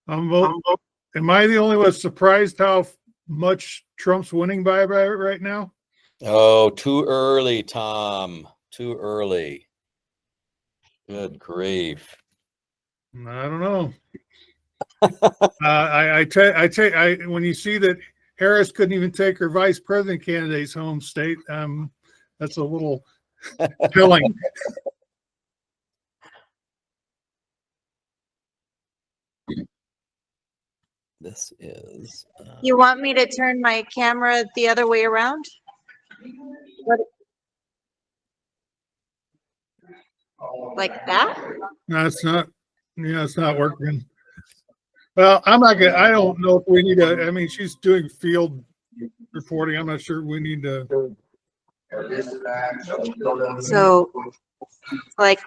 Am I the only one surprised how much Trump's winning by right now? Oh, too early, Tom. Too early. Good grief. I don't know. When you see that Harris couldn't even take her vice president candidate's home state, that's a little chilling. This is. You want me to turn my camera the other way around? What? Like that? No, it's not. Yeah, it's not working. Well, I'm not gonna. I don't know if we need to. I mean, she's doing field reporting. I'm not sure we need to. So, like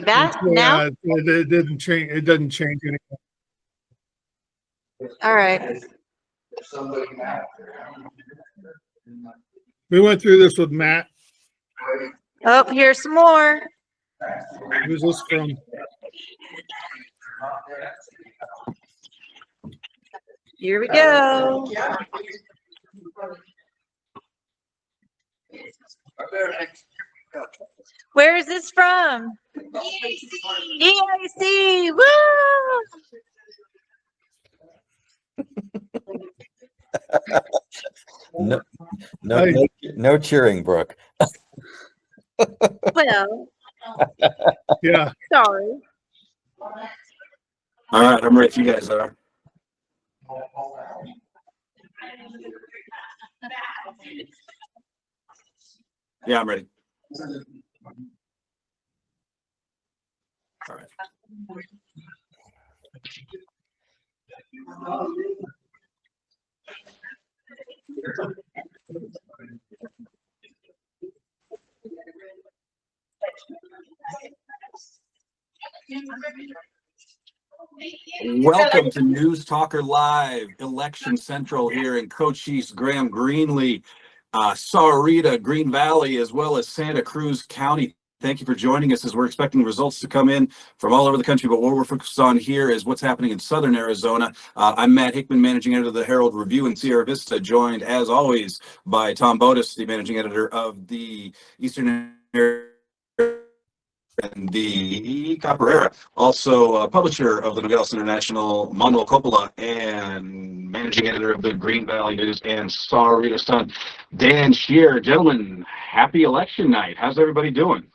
that now? It didn't change. It doesn't change anything. All right. We went through this with Matt. Oh, here's some more. Who's this from? Here we go. Where is this from? EIC. Woo! No cheering, Brooke. Well, Yeah. sorry. All right, I'm ready if you guys are. Yeah, I'm ready. All right. Welcome to News Talker Live, Election Central here in Cochise, Graham, Greenlee, Sahuarita, Green Valley, as well as Santa Cruz County. Thank you for joining us as we're expecting results to come in from all over the country, but what we're focused on here is what's happening in southern Arizona. I'm Matt Hickman, managing editor of the Herald Review in Sierra Vista, joined as always by Tom Bodus, the managing editor of the Eastern Area and the Courier, also a publisher of the Nogales International, Manuel Coppola, and managing editor of the Green Valley News and Sahuarita Sun, Dan Shearer. Gentlemen, happy election night. How's everybody doing?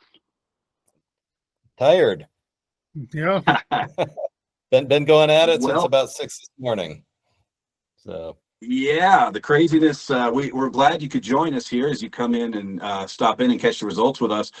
Tired. Yeah. Been going at it since about 6 this morning. So. Yeah, the craziness. We're glad you could join us here as you come in and stop in and catch the results with us.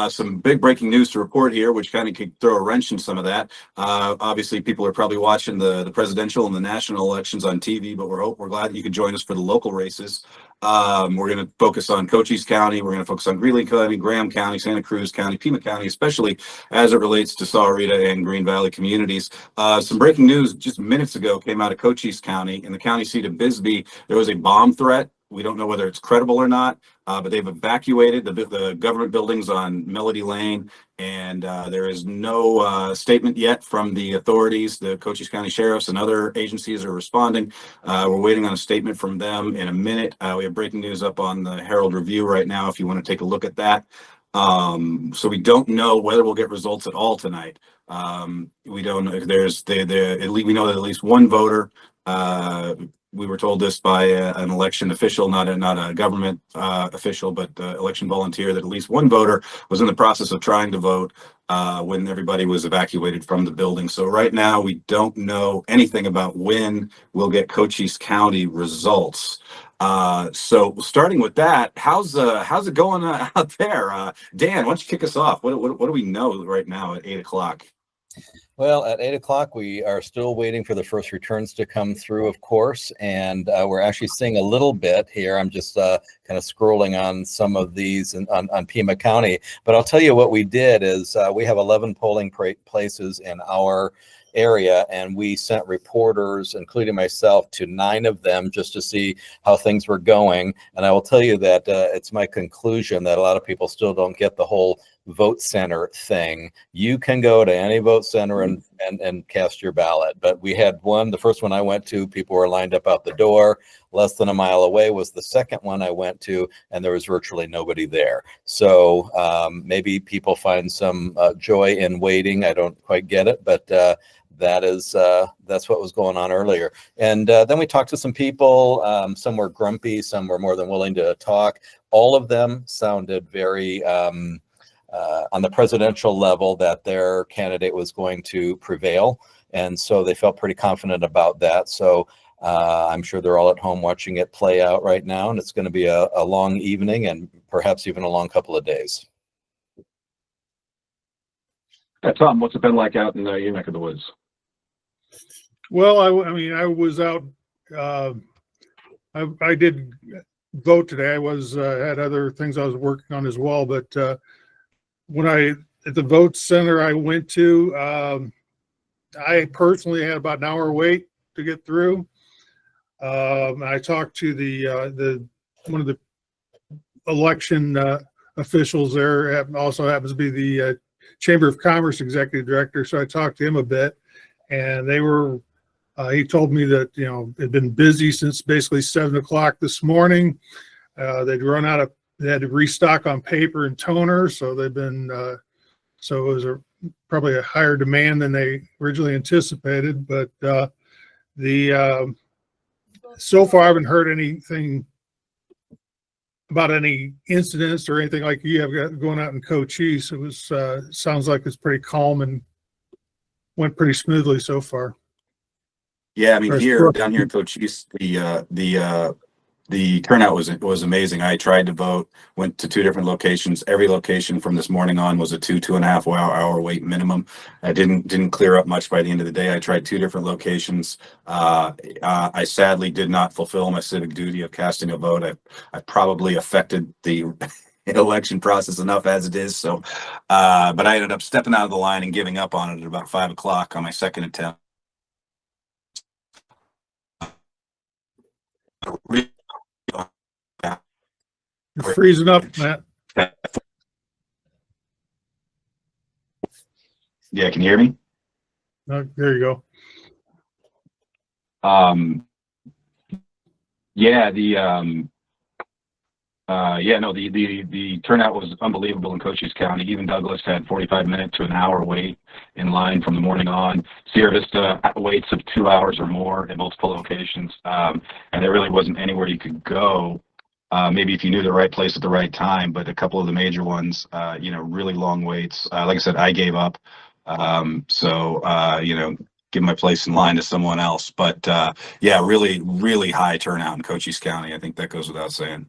Some big breaking news to report here, which kind of could throw a wrench in some of that. Obviously, people are probably watching the presidential and the national elections on TV, but we're glad you could join us for the local races. We're going to focus on Cochise County. We're going to focus on Greeley County, Graham County, Santa Cruz County, Pima County, especially as it relates to Sahuarita and Green Valley communities. Some breaking news just minutes ago came out of Cochise County. In the county seat of Bisbee, there was a bomb threat. We don't know whether it's credible or not, but they've evacuated the government buildings on Melody Lane, and there is no statement yet from the authorities. The Cochise County Sheriffs and other agencies are responding. We're waiting on a statement from them in a minute. We have breaking news up on the Herald Review right now if you want to take a look at that. So we don't know whether we'll get results at all tonight. We don't know if there's we know that at least one voter. We were told this by an election official, not a government official, but election volunteer, that at least one voter was in the process of trying to vote when everybody was evacuated from the building. So right now we don't know anything about when we'll get Cochise County results. So starting with that, how's it going out there? Dan, why don't you kick us off? What do we know right now at 8 o'clock? Well, at 8 o'clock, we are still waiting for the first returns to come through, of course, and we're actually seeing a little bit here. I'm just kind of scrolling on some of these on Pima County, but I'll tell you what we did is we have 11 polling places in our area, and we sent reporters, including myself, to 9 of them just to see how things were going. And I will tell you that it's my conclusion that a lot of people still don't get the whole vote center thing. You can go to any vote center and cast your ballot. But we had one, the first one I went to, people were lined up out the door. Less than a mile away was the second one I went to, and there was virtually nobody there. So maybe people find some joy in waiting. I don't quite get it, but that's what was going on earlier. And then we talked to some people. Some were grumpy, some were more than willing to talk. All of them sounded very on the presidential level that their candidate was going to prevail. And so they felt pretty confident about that. So I'm sure they're all at home watching it play out right now. And it's going to be a long evening and perhaps even a long couple of days. Tom, what's it been like out in your neck of the woods? Well, I mean, I was out. I did vote today. I was had other things I was working on as well. But when at the vote center I went to, I personally had about an hour wait to get through. I talked to the one of the election officials there. Also happens to be the Chamber of Commerce executive director. So I talked to him a bit, and they were. He told me that it'd been busy since basically 7 o'clock this morning. They'd run out of. They had to restock on paper and toner, so they've been. So it was probably a higher demand than they originally anticipated, but so far I haven't heard anything about any incidents or anything like you have going out in Cochise. It was sounds like it's pretty calm and went pretty smoothly so far. Yeah, I mean, down here in Cochise, the turnout was amazing. I tried to vote, went to 2 different locations. Every location from this morning on was a 2.5 hour wait minimum. I didn't clear up much by the end of the day. I tried 2 different locations. I sadly did not fulfill my civic duty of casting a vote. I probably affected the election process enough as it is. So, but I ended up stepping out of the line and giving up on it at about 5 o'clock on my second attempt. You're freezing up, Matt. Yeah, can you hear me? There you go. The turnout was unbelievable in Cochise County. Even Douglas had 45-minute to an hour wait in line from the morning on. Sierra Vista waits of 2 hours or more at multiple locations, and there really wasn't anywhere you could go. Maybe if you knew the right place at the right time, but a couple of the major ones, really long waits. Like I said, I gave up. Give my place in line to someone else. But really, really high turnout in Cochise County. I think that goes without saying.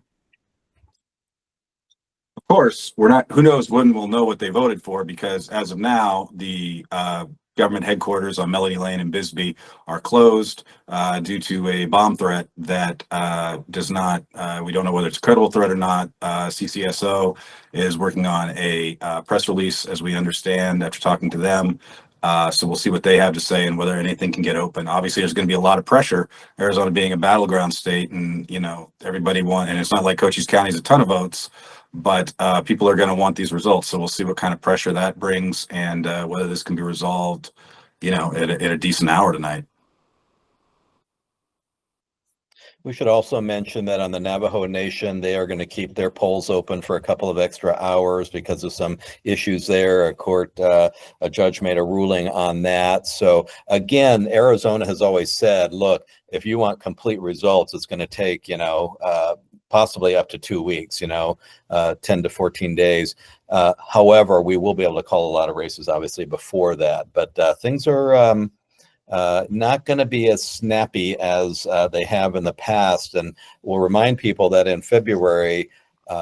Of course, who knows when we'll know what they voted for, because as of now, the government headquarters on Melody Lane in Bisbee are closed due to a bomb threat that does not, we don't know whether it's a credible threat or not. CCSO is working on a press release, as we understand, after talking to them. So we'll see what they have to say and whether anything can get open. Obviously, there's going to be a lot of pressure. Arizona being a battleground state, and everybody and it's not like Cochise County has a ton of votes, but people are going to want these results. So we'll see what kind of pressure that brings and whether this can be resolved, at a decent hour tonight. We should also mention that on the Navajo Nation, they are going to keep their polls open for a couple of extra hours because of some issues there. A judge made a ruling on that. So again, Arizona has always said, look, if you want complete results, it's going to take, possibly up to 2 weeks, 10 to 14 days. However, we will be able to call a lot of races, obviously, before that. But things are not going to be as snappy as they have in the past. And we'll remind people that in February,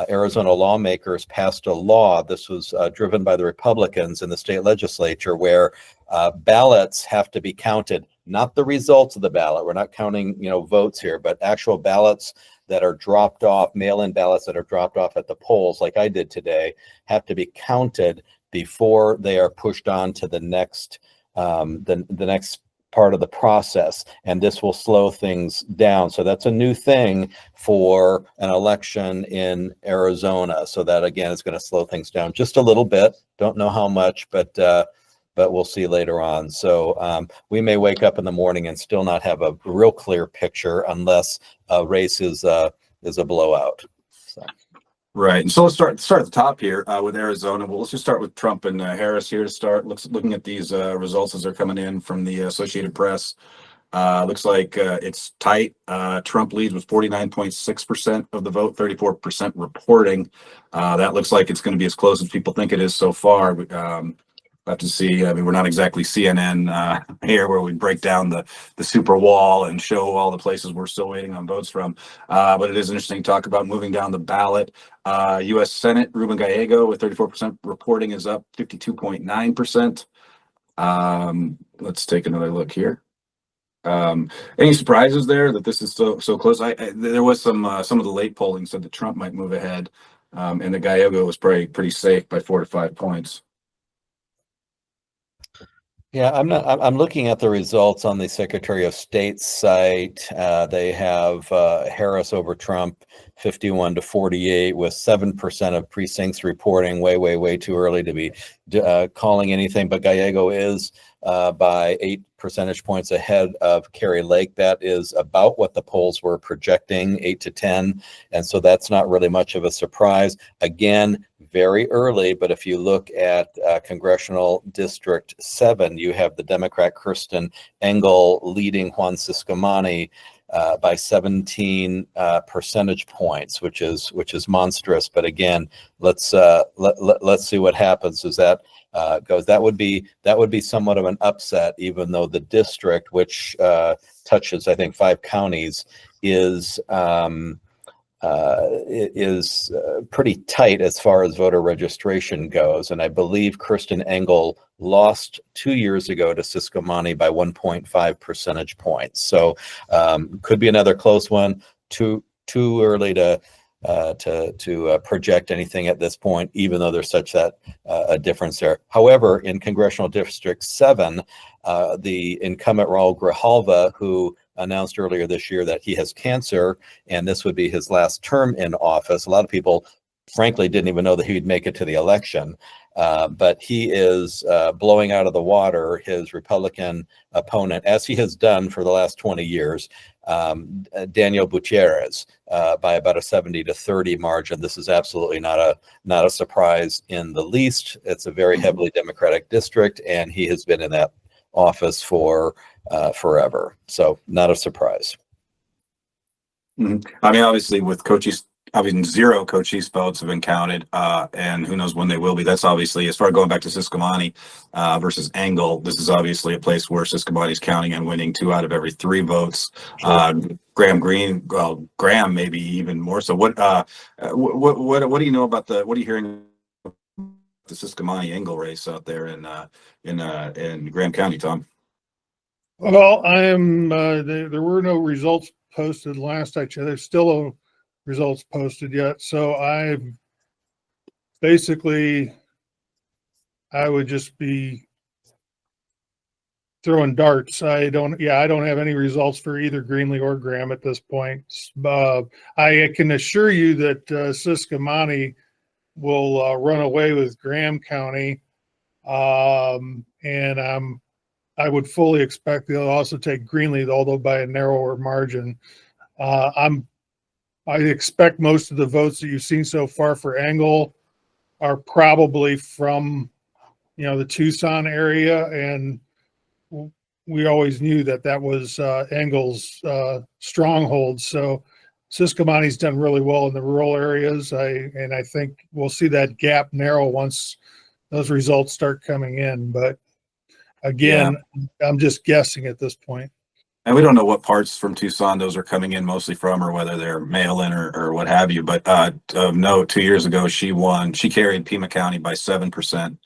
Arizona lawmakers passed a law. This was driven by the Republicans in the state legislature, where ballots have to be counted, not the results of the ballot. We're not counting, votes here, but actual ballots that are dropped off, mail-in ballots that are dropped off at the polls, like I did today, have to be counted before they are pushed on to the next the next part of the process, and this will slow things down. So that's a new thing for an election in Arizona. So that again is going to slow things down just a little bit. Don't know how much, but we'll see later on. So we may wake up in the morning and still not have a real clear picture unless a race is a blowout. So. Right, and so let's start at the top here with Arizona. Well, let's just start with Trump and Harris here to start. Looking at these results as they're coming in from the Associated Press. Looks like it's tight. Trump leads with 49.6% of the vote, 34% reporting. That looks like it's going to be as close as people think it is so far. We'll have to see. I mean, we're not exactly CNN here where we break down the super wall and show all the places we're still waiting on votes from. But it is interesting to talk about moving down the ballot. U.S. Senate, Ruben Gallego with 34% reporting is up 52.9%. Let's take another look here. Any surprises there that this is so close? There was some of the late polling said that Trump might move ahead, and that Gallego was pretty safe by 4 to 5 points. Yeah, I'm looking at the results on the Secretary of State's site. They have Harris over Trump 51 to 48 with 7% of precincts reporting. Way too early to be calling anything, but Gallego is by 8 percentage points ahead of Kari Lake. That is about what the polls were projecting, 8 to 10. And so that's not really much of a surprise. Again, very early, but if you look at Congressional District 7, you have the Democrat Kirsten Engel leading Juan Ciscomani by 17 percentage points, which is monstrous. But again, let's see what happens as that goes. That would be somewhat of an upset, even though the district, which touches I think 5 counties, is pretty tight as far as voter registration goes. And I believe Kirsten Engel lost 2 years ago to Ciscomani by 1.5 percentage points. So could be another close one. Too early to project anything at this point, even though there's such a difference there. However, in Congressional District 7, the incumbent Raul Grijalva, who announced earlier this year that he has cancer and this would be his last term in office. A lot of people, frankly, didn't even know that he would make it to the election. But he is blowing out of the water his Republican opponent, as he has done for the last 20 years, Daniel Gutierrez, by about a 70 to 30 margin. This is absolutely not a surprise in the least. It's a very heavily Democratic district, and he has been in that office for forever. So not a surprise. Mm-hmm. I mean, obviously with Cochise, I mean, 0 Cochise votes have been counted, and who knows when they will be. That's obviously, as far going back to Ciscomani versus Engel, this is obviously a place where Ciscomani is counting and winning 2 out of every 3 votes. Sure. Graham maybe even more so. What do you know about what are you hearing about the Ciscomani Engel race out there in Graham County, Tom? Well, I am. There were no results posted last I checked. There's still no results posted yet. So I would just be throwing darts. I don't have any results for either Greenlee or Graham at this point. I can assure you that Ciscomani will run away with Graham County, and I would fully expect they'll also take Greenlee, although by a narrower margin. I expect most of the votes that you've seen so far for Engel are probably from, the Tucson area, and we always knew that was Engel's stronghold. So Ciscomani's done really well in the rural areas. I think we'll see that gap narrow once those results start coming in. But again, yeah, I'm just guessing at this point. And we don't know what parts from Tucson those are coming in mostly from, or whether they're mail-in or what have you. But of note, 2 years ago, she carried Pima County by 7%.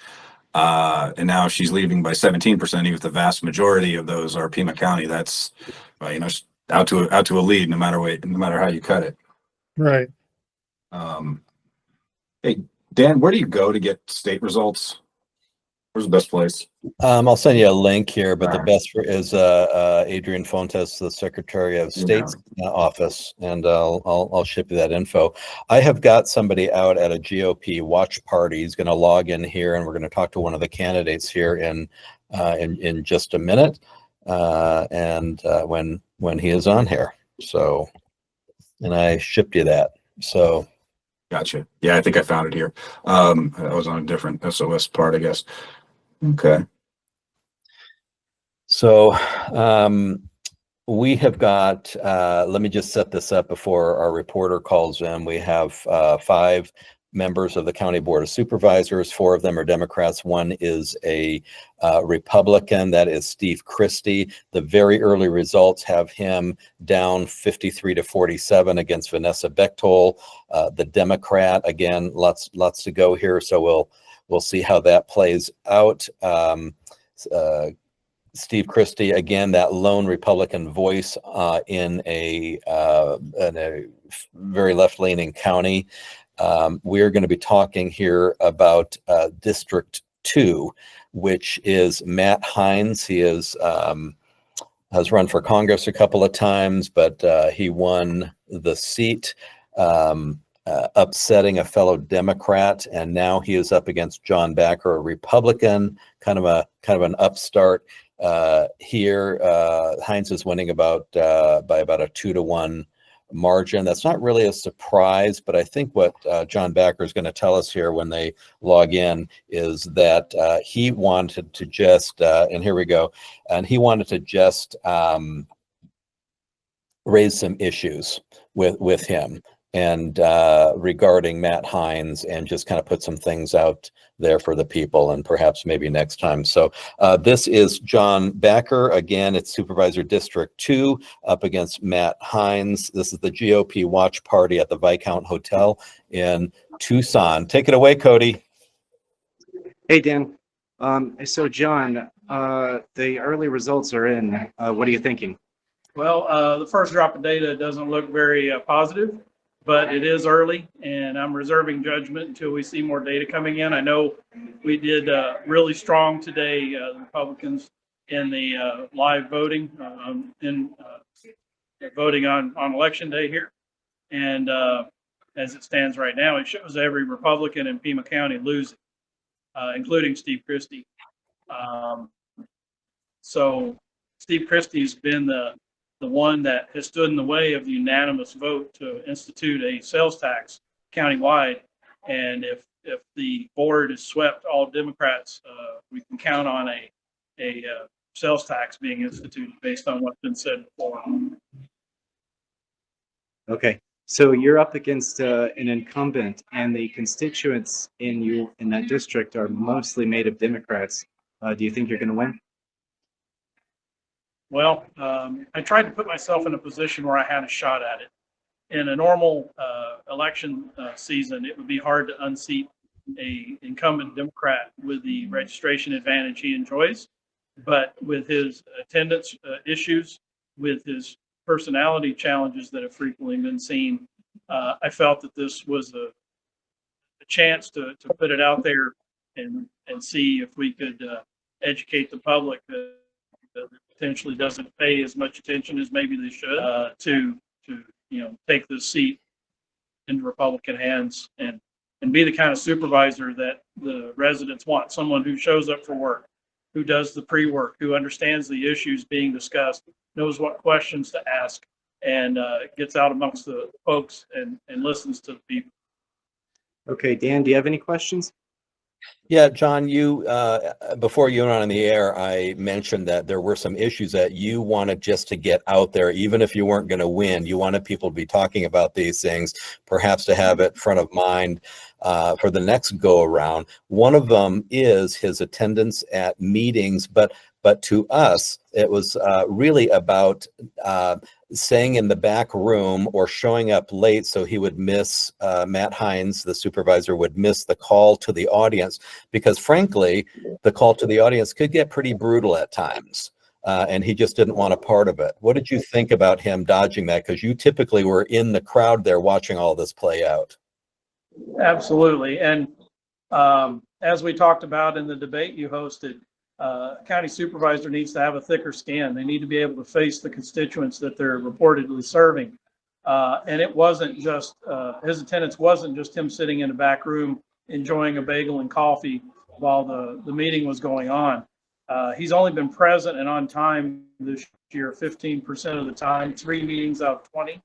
And now she's leaving by 17%, even if the vast majority of those are Pima County. That's, out to a lead, no matter how you cut it. Right. Hey, Dan, where do you go to get state results? Where's the best place? I'll send you a link here, but the Alright. best is Adrian Fontes, the Secretary of State's office, and I'll ship you that info. I have got somebody out at a GOP watch party. He's going to log in here, and we're going to talk to one of the candidates here in just a minute, and when he is on here. So, and I shipped you that. So. Gotcha. Yeah, I think I found it here. I was on a different SOS part, I guess. Okay. So we have got, let me just set this up before our reporter calls in. We have 5 members of the County Board of Supervisors. 4 of them are Democrats. 1 is a Republican, that is Steve Christie. The very early results have him down 53-47 against Vanessa Bechtold. The Democrat, again, lots to go here. So we'll see how that plays out. Steve Christie, again, that lone Republican voice in a very left-leaning county. We're going to be talking here about District 2, which is Matt Hines. He has run for Congress a couple of times, but he won the seat, upsetting a fellow Democrat, and now he is up against John Backer, a Republican, kind of an upstart. Here, Hines is winning by about a 2-to-1 margin. That's not really a surprise, but I think what John Backer is going to tell us here when they log in is that he wanted to just, and here we go, and he wanted to just raise some issues with him and regarding Matt Hines, and just kind of put some things out there for the people, and perhaps maybe next time. So this is John Backer. Again, it's Supervisor District 2 up against Matt Hines. This is the GOP watch party at the Viscount Hotel in Tucson. Take it away, Cody. Hey, Dan. So John, the early results are in. What are you thinking? Well, the first drop of data doesn't look very positive, but it is early, and I'm reserving judgment until we see more data coming in. I know we did really strong today, the Republicans, in the live voting, voting on election day here. And as it stands right now, it shows every Republican in Pima County losing, including Steve Christie. So Steve Christie's been the one that has stood in the way of the unanimous vote to institute a sales tax countywide. And if the board is swept all Democrats, we can count on a sales tax being instituted based on what's been said before. Okay, so you're up against an incumbent, and the constituents in that district are mostly made of Democrats. Do you think you're going to win? Well, I tried to put myself in a position where I had a shot at it. In a normal election season, it would be hard to unseat a incumbent Democrat with the registration advantage he enjoys. But with his attendance issues, with his personality challenges that have frequently been seen, I felt that this was a chance to put it out there and see if we could educate the public that potentially doesn't pay as much attention as maybe they should to take this seat into Republican hands and be the kind of supervisor that the residents want. Someone who shows up for work, who does the pre-work, who understands the issues being discussed, knows what questions to ask, and gets out amongst the folks and listens to the people. Okay, Dan, do you have any questions? Yeah, John, you before you went on the air, I mentioned that there were some issues that you wanted just to get out there, even if you weren't going to win. You wanted people to be talking about these things, perhaps to have it front of mind for the next go around. One of them is his attendance at meetings, but to us, it was really about staying in the back room or showing up late so he would miss, Matt Hines, the supervisor, would miss the call to the audience, because frankly, the call to the audience could get pretty brutal at times. And he just didn't want a part of it. What did you think about him dodging that? Because you typically were in the crowd there watching all this play out. Absolutely. And as we talked about in the debate you hosted, county supervisor needs to have a thicker skin. They need to be able to face the constituents that they're reportedly serving. And it wasn't just, his attendance wasn't just him sitting in a back room enjoying a bagel and coffee while the meeting was going on. He's only been present and on time this year 15% of the time, 3 meetings out of 20.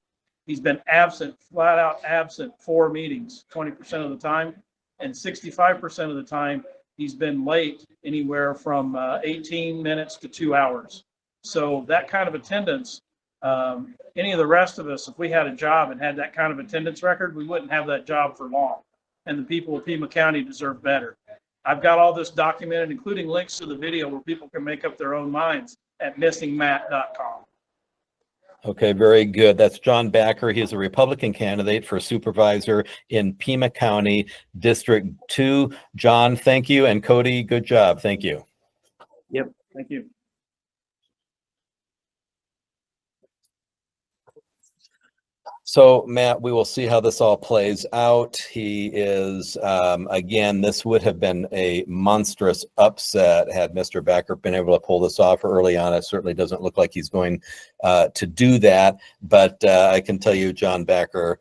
He's been absent, flat out absent 4 meetings, 20% of the time, and 65% of the time he's been late anywhere from 18 minutes to 2 hours. So that kind of attendance, any of the rest of us, if we had a job and had that kind of attendance record, we wouldn't have that job for long. And the people of Pima County deserve better. I've got all this documented, including links to the video where people can make up their own minds at missingmatt.com. Okay, very good. That's John Backer. He is a Republican candidate for supervisor in Pima County, District 2. John, thank you. And Cody, good job. Thank you. Yep, thank you. So, Matt, we will see how this all plays out. He is, again, this would have been a monstrous upset had Mr. Backer been able to pull this off early on. It certainly doesn't look like he's going to do that. But I can tell you, John Backer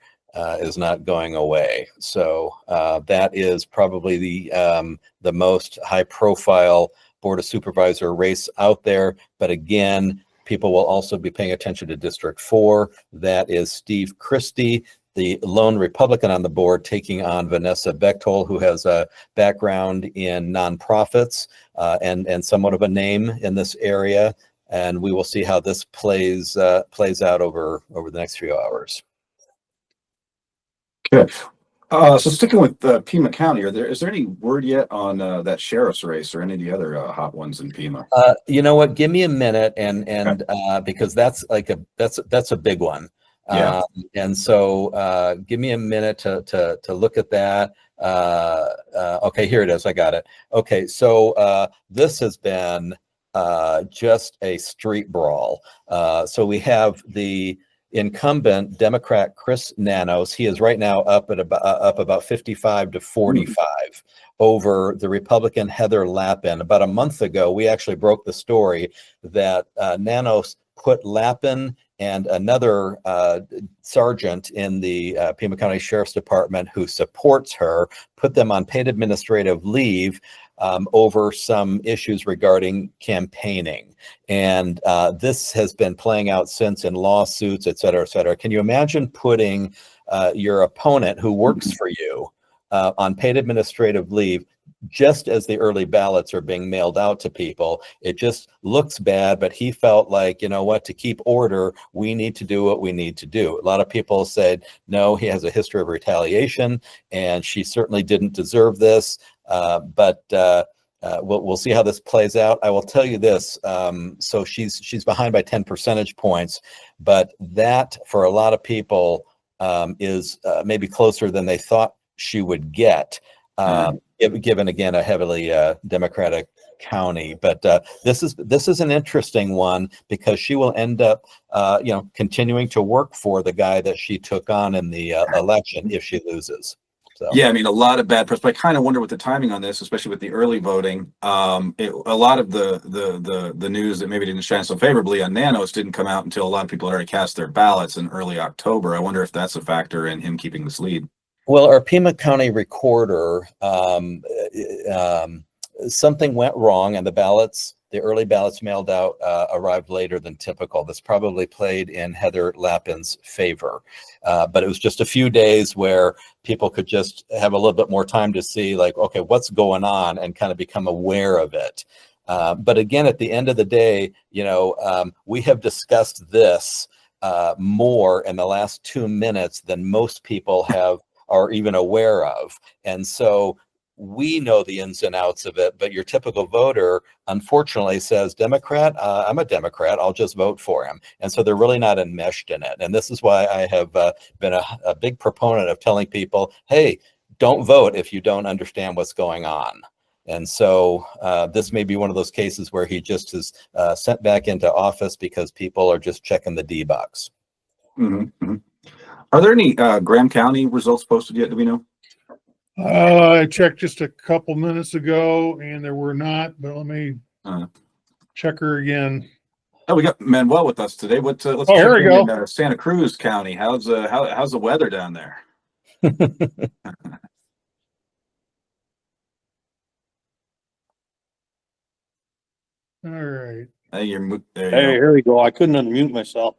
is not going away. So that is probably the most high-profile Board of Supervisor race out there. But again, people will also be paying attention to District 4. That is Steve Christie, the lone Republican on the board, taking on Vanessa Bechtold, who has a background in nonprofits and somewhat of a name in this area. And we will see how this plays out over the next few hours. Good. So sticking with Pima County, is there any word yet on that sheriff's race or any of the other hot ones in Pima? You know what? Give me a minute, and because that's like that's a big one. Yeah. And so give me a minute to look at that. Okay, here it is. I got it. Okay, so this has been just a street brawl. So we have the incumbent Democrat Chris Nanos. He is right now up about 55 to 45 over the Republican Heather Lappin. About a month ago, we actually broke the story that Nanos put Lappin and another sergeant in the Pima County Sheriff's Department who supports her, put them on paid administrative leave over some issues regarding campaigning. And this has been playing out since in lawsuits, et cetera, et cetera. Can you imagine putting your opponent who works for you on paid administrative leave just as the early ballots are being mailed out to people? It just looks bad, but he felt like, you know what, to keep order, we need to do what we need to do. A lot of people said, no, he has a history of retaliation, and she certainly didn't deserve this. But we'll see how this plays out. I will tell you this. So she's behind by 10 percentage points, but that for a lot of people is maybe closer than they thought she would get. Given again a heavily Democratic county, but this is an interesting one because she will end up, continuing to work for the guy that she took on in the election if she loses. So. Yeah, I mean, a lot of bad press, but I kind of wonder what the timing on this, especially with the early voting. A lot of the news that maybe didn't shine so favorably on Nanos didn't come out until a lot of people had already cast their ballots in early October. I wonder if that's a factor in him keeping this lead. Well, our Pima County recorder, something went wrong, and the early ballots mailed out arrived later than typical. This probably played in Heather Lappin's favor, but it was just a few days where people could just have a little bit more time to see, like, okay, what's going on, and kind of become aware of it. But again, at the end of the day, we have discussed this more in the last 2 minutes than most people are even aware of. And so we know the ins and outs of it, but your typical voter, unfortunately, says, Democrat, I'm a Democrat, I'll just vote for him. And so they're really not enmeshed in it. And this is why I have been a big proponent of telling people, hey, don't vote if you don't understand what's going on. And so this may be one of those cases where he just is sent back into office because people are just checking the D box. Mm-hmm. Are there any Graham County results posted yet? Do we know? I checked just a couple minutes ago and there were not, but let me Uh, check her again. oh, we got Manuel with us today. Let's Oh, check here we in go. Santa Cruz County. How's the weather down there? All right. Hey, there you Hey, go. here we go. I couldn't unmute myself.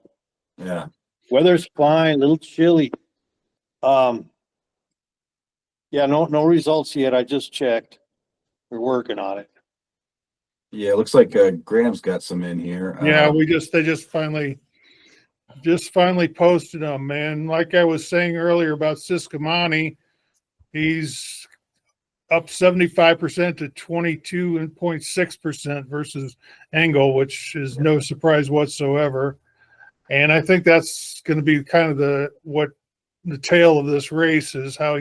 Yeah. Weather's fine, a little chilly. Yeah, no results yet. I just checked. We're working on it. Yeah, it looks like Graham's got some in here. Yeah, they just finally posted them, man. Like I was saying earlier about Siscomani, he's up 75% to 22.6% versus Engel, which is no surprise whatsoever. And I think that's going to be kind of the tail of this race is how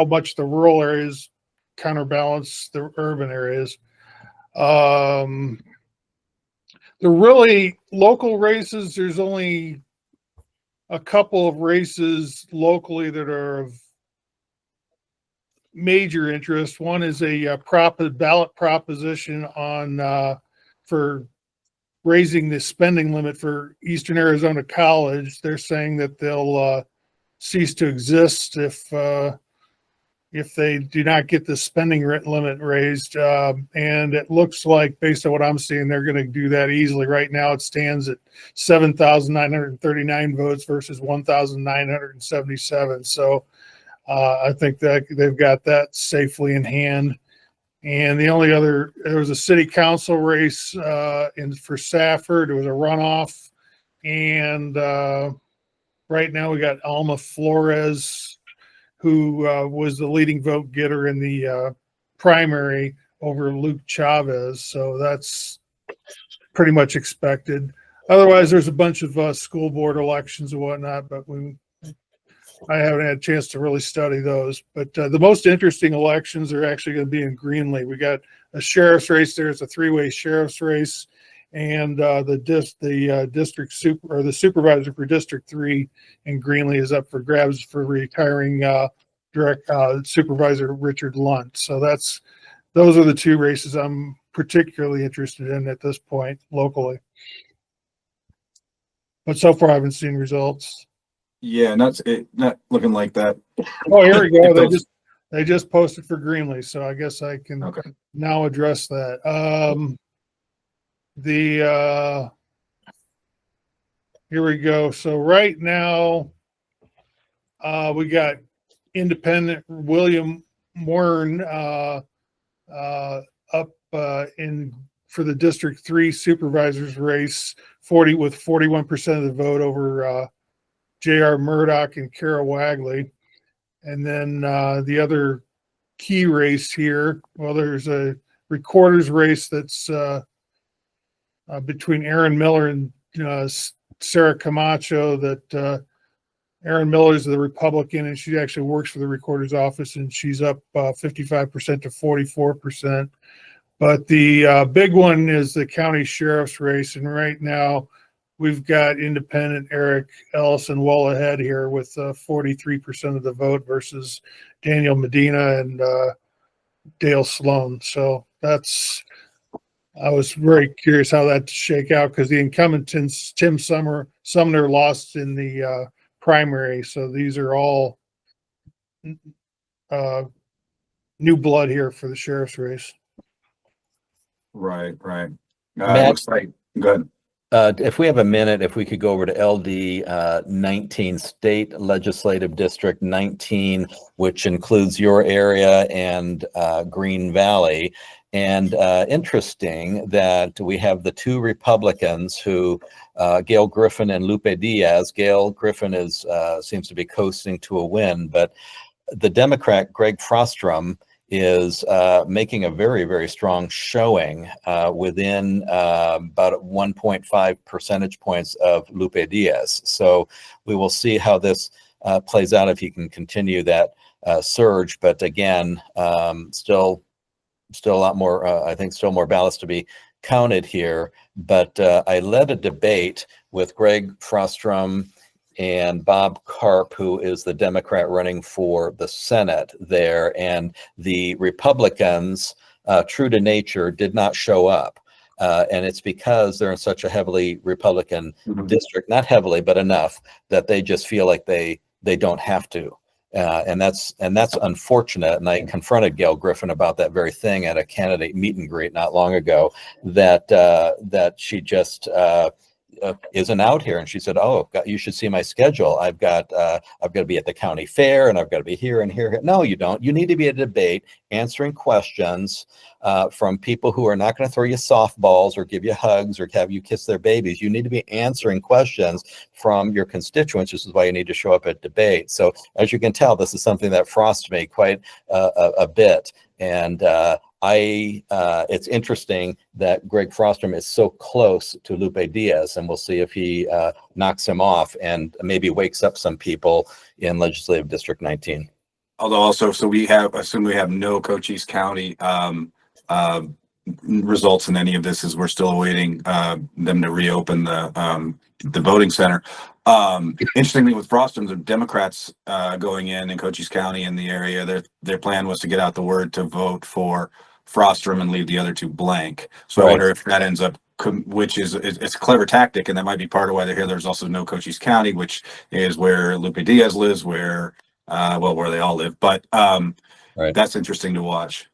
much the rural areas counterbalance the urban areas. The really local races, there's only a couple of races locally that are of major interest. One is a ballot proposition on for raising the spending limit for Eastern Arizona College. They're saying that they'll cease to exist if they do not get the spending limit raised. And it looks like, based on what I'm seeing, they're going to do that easily. Right now, it stands at 7,939 votes versus 1,977. So I think that they've got that safely in hand. And the only other, there was a city council race for Safford. It was a runoff. And right now we got Alma Flores, who was the leading vote getter in the primary over Luke Chavez. So that's pretty much expected. Otherwise, there's a bunch of school board elections and whatnot, but I haven't had a chance to really study those. But the most interesting elections are actually going to be in Greenlee. We got a sheriff's race there. It's a three-way sheriff's race. And the supervisor for District 3 in Greenlee is up for grabs for retiring Supervisor Richard Lunt. So those are the two races I'm particularly interested in at this point locally. But so far I haven't seen results. Yeah, not looking like that. Oh, here we go. They just posted for Greenlee, so I guess I can now address that. Here we go. So right now, we got independent William Warren up in for the District 3 supervisors race, 41% of the vote over J.R. Murdoch and Kara Wagley. And then the other key race here, well, there's a recorder's race that's between Aaron Miller and Sarah Camacho. That Aaron Miller is the Republican, and she actually works for the recorder's office, and she's up 55% to 44%. But the big one is the county sheriff's race, and right now we've got independent Eric Ellison well ahead here with 43% of the vote versus Daniel Medina and Dale Sloan. So I was very curious how that shake out because the incumbent Tim Sumner lost in the primary. So these are all new blood here for the sheriff's race. Right. Matt, Looks like, go ahead. If we have a minute, if we could go over to LD 19, State Legislative District 19, which includes your area and Green Valley. And interesting that we have the two Republicans who, Gail Griffin and Lupe Diaz. Gail Griffin seems to be coasting to a win, but the Democrat, Greg Frostrom, is making a very, very strong showing within about 1.5 percentage points of Lupe Diaz. So we will see how this plays out if he can continue that surge. But again, still a lot more, I think still more ballots to be counted here. But I led a debate with Greg Frostrom and Bob Karp, who is the Democrat running for the Senate there, and the Republicans, true to nature, did not show up. And it's because they're in such a heavily Republican district, not heavily, but enough that they just feel like they don't have to. And that's unfortunate. And I confronted Gail Griffin about that very thing at a candidate meet and greet not long ago, that she just isn't out here. And she said, "Oh, you should see my schedule. I've got to be at the county fair, and I've got to be here and here." No, you don't. You need to be at a debate, answering questions from people who are not going to throw you softballs or give you hugs or have you kiss their babies. You need to be answering questions from your constituents. This is why you need to show up at debate. So as you can tell, this is something that frosts me quite a bit. And it's interesting that Greg Frostrom is so close to Lupe Diaz, and we'll see if he knocks him off and maybe wakes up some people in Legislative District 19. Although also, so we have no Cochise County results in any of this, as we're still awaiting them to reopen the voting center. Interestingly, with Frostrom, the Democrats going in Cochise County in the area, their plan was to get out the word to vote for Frostrom and leave the other two blank. So I wonder if that ends up, which is it's a clever tactic, and that might be part of why they're here. There's also no Cochise County, which is where Lupe Diaz lives, where they all live. But that's interesting to watch.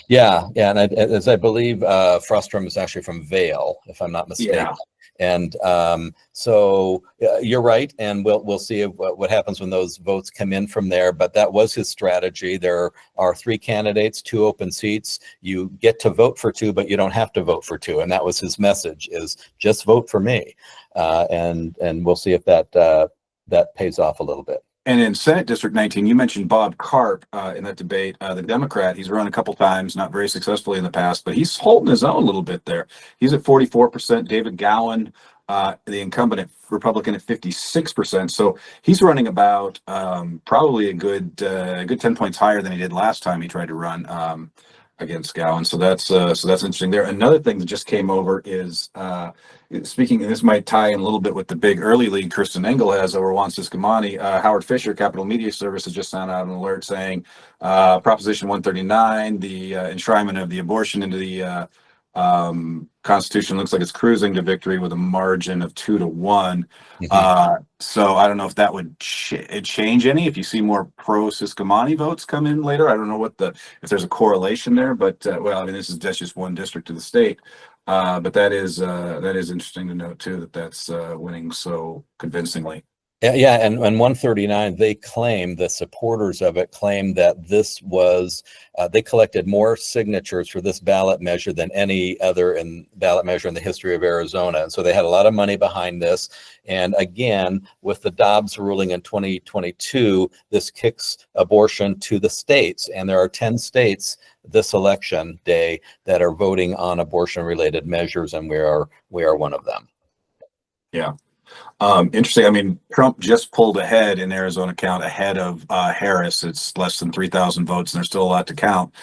Yeah, and as I believe, Frostrom is actually from Vail, if I'm not mistaken. Yeah. And so you're right, and we'll see what happens when those votes come in from there. But that was his strategy. There are 3 candidates, 2 open seats. You get to vote for 2, but you don't have to vote for 2. And that was his message: is just vote for me. And we'll see if that pays off a little bit. And in Senate District 19, you mentioned Bob Karp in that debate, the Democrat. He's run a couple times, not very successfully in the past, but he's holding his own a little bit there. He's at 44%. David Gowan, the incumbent Republican, at 56%. So he's running about probably a good 10 points higher than he did last time he tried to run against Gowan. So that's interesting there. Another thing that just came over is speaking, and this might tie in a little bit with the big early lead Kristen Engel has over Juan Ciscomani. Howard Fisher, Capitol Media Service, has just sent out an alert saying Proposition 139, the enshrinement of the abortion into the Constitution, looks like it's cruising to victory with a margin of 2-1. So I don't know if that would change any, if you see more pro Ciscomani votes come in later. I don't know if there's a correlation there, but well, I mean, that's just one district of the state. But that is interesting to note too, that's winning so convincingly. Yeah, and 139, they claim, the supporters of it claim that this was, they collected more signatures for this ballot measure than any other ballot measure in the history of Arizona. And so they had a lot of money behind this. And again, with the Dobbs ruling in 2022, this kicks abortion to the states. And there are 10 states this election day that are voting on abortion-related measures, and we are one of them. Yeah. Interesting. I mean, Trump just pulled ahead in Arizona count, ahead of Harris. It's less than 3,000 votes, and there's still a lot to count.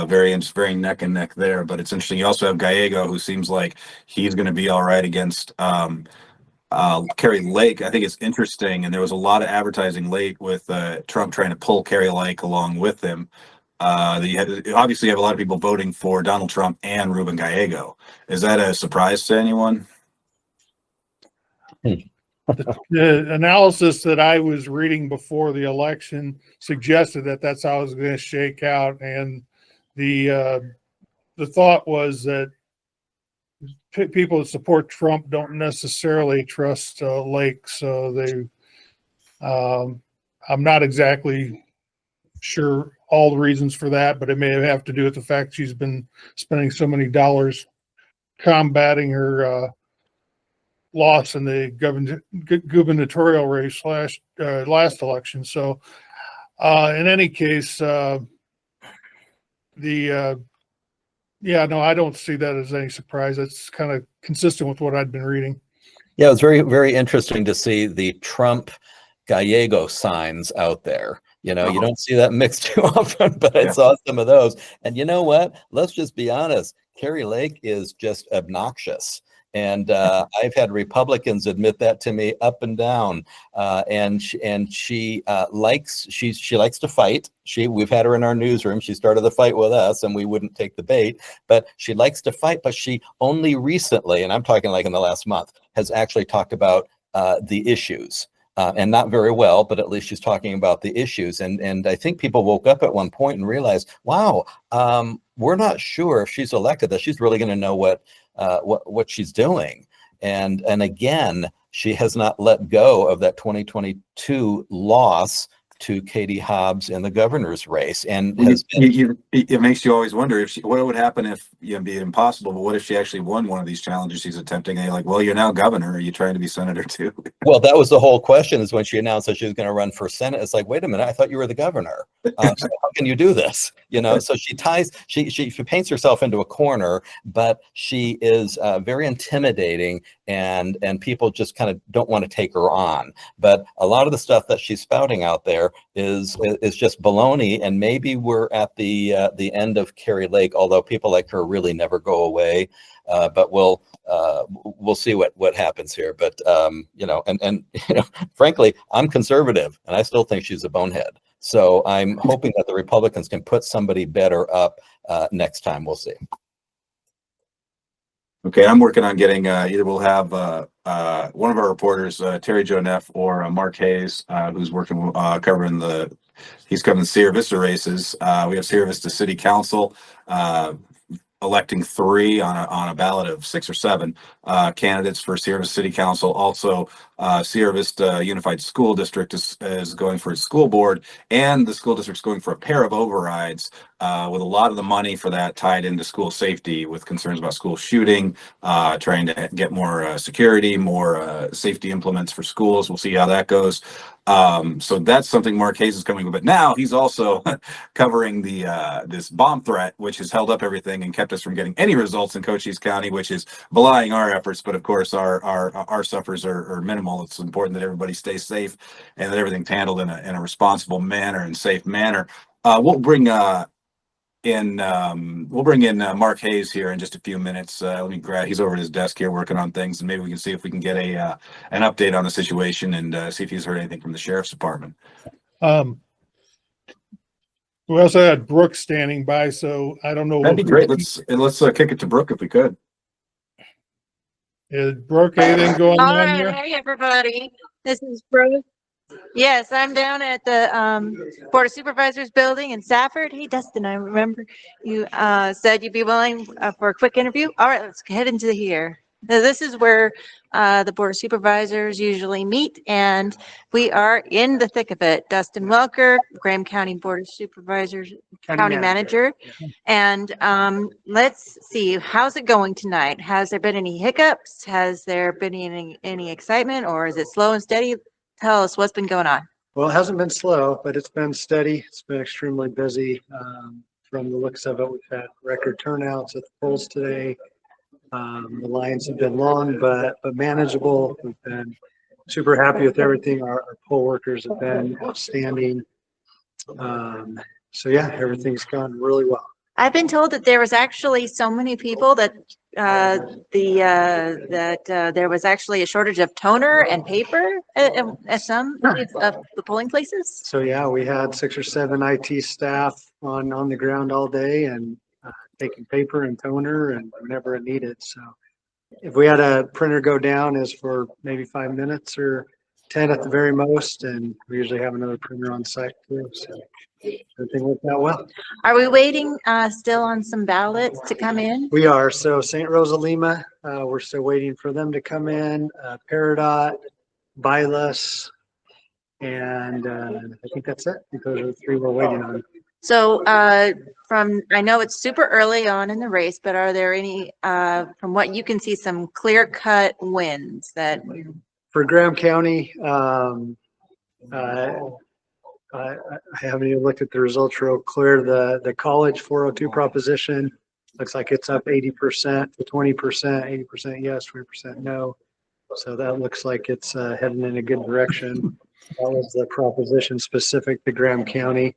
Very neck and neck there. But it's interesting. You also have Gallego, who seems like he's going to be all right against Carrie Lake. I think it's interesting, and there was a lot of advertising late with Trump trying to pull Carrie Lake along with him. Obviously, you have a lot of people voting for Donald Trump and Ruben Gallego. Is that a surprise to anyone? The analysis that I was reading before the election suggested that that's how it was going to shake out, and the thought was that people that support Trump don't necessarily trust Lake, so I'm not exactly sure all the reasons for that, but it may have to do with the fact she's been spending so many dollars combating her loss in the gubernatorial race last election. So in any case, I don't see that as any surprise. It's kind of consistent with what I'd been reading. Yeah, it's very, very interesting to see the Trump Gallego signs out there. You know, you don't see that mixed too often, but I saw some of those. And you know what? Let's just be honest. Carrie Lake is just obnoxious. And I've had Republicans admit that to me up and down. And she likes to fight. We've had her in our newsroom. She started the fight with us, and we wouldn't take the bait. But she likes to fight. But she only recently, and I'm talking like in the last month, has actually talked about the issues. And not very well, but at least she's talking about the issues. And I think people woke up at one point and realized, wow, we're not sure if she's elected that she's really going to know what she's doing. And again, she has not let go of that 2022 loss to Katie Hobbs in the governor's race. And it makes you always wonder what would happen if, it'd be impossible, but what if she actually won one of these challenges she's attempting? And you're like, well, you're now governor. Are you trying to be senator too? Well, that was the whole question, is when she announced that she was going to run for Senate. It's like, wait a minute, I thought you were the governor. So how can you do this? So she paints herself into a corner, but she is very intimidating, and people just kind of don't want to take her on. But a lot of the stuff that she's spouting out there is just baloney, and maybe we're at the end of Carrie Lake, although people like her really never go away. But we'll see what happens here. But frankly, I'm conservative, and I still think she's a bonehead. So I'm hoping that the Republicans can put somebody better up next time. We'll see. Okay, I'm working on getting either we'll have one of our reporters, Terry Jo Neff, or Mark Hayes, who's working covering he's covering the Sierra Vista races. We have Sierra Vista City Council electing 3 on a ballot of 6 or 7 candidates for Sierra Vista City Council. Also, Sierra Vista Unified School District is going for its school board, and the school district's going for a pair of overrides with a lot of the money for that tied into school safety, with concerns about school shooting, trying to get more security, more safety implements for schools. We'll see how that goes. So that's something Mark Hayes is coming with. But now he's also covering this bomb threat, which has held up everything and kept us from getting any results in Cochise County, which is belying our efforts. But of course, our suffers are minimal. It's important that everybody stays safe and that everything's handled in a responsible manner and safe manner. We'll bring in Mark Hayes here in just a few minutes. Let me grab. He's over at his desk here working on things, and maybe we can see if we can get an update on the situation and see if he's heard anything from the sheriff's department. We also had Brooke standing by, so I don't know. That'd be great. Let's kick it to Brooke if we could. Is Brooke anything going All on right, here? hey everybody, this is Brooke. Yes, I'm down at the Board of Supervisors building in Safford. Hey Dustin, I remember you said you'd be willing for a quick interview. All right, let's head into here. Now, this is where the Board of Supervisors usually meet, and we are in the thick of it. Dustin Welker, Graham County Board of Supervisors, County Manager. And let's see, how's it going tonight? Has there been any hiccups? Has there been any excitement, or is it slow and steady? Tell us what's been going on. Well, it hasn't been slow, but it's been steady. It's been extremely busy. From the looks of it, we've had record turnouts at the polls today. The lines have been long, but manageable. We've been super happy with everything. Our poll workers have been outstanding. So yeah, everything's gone really well. I've been told that there was actually so many people that there was actually a shortage of toner and paper at some of the polling places. So yeah, we had 6 or 7 IT staff on the ground all day and taking paper and toner and whenever it needed. So if we had a printer go down, is for maybe 5 minutes or 10 at the very most, and we usually have another printer on site too. So everything worked out well. Are we waiting still on some ballots to come in? We are. So St. Rosa Lima, we're still waiting for them to come in. Peridot, Bilus, and I think that's it. Those are the 3 we're waiting on. So I know it's super early on in the race, but are there any, from what you can see, some clear-cut wins that? For Graham County, I haven't even looked at the results real clear. The college 402 proposition looks like it's up 80% to 20%, 80% yes, 20% no. So that looks like it's heading in a good direction. That was the proposition specific to Graham County.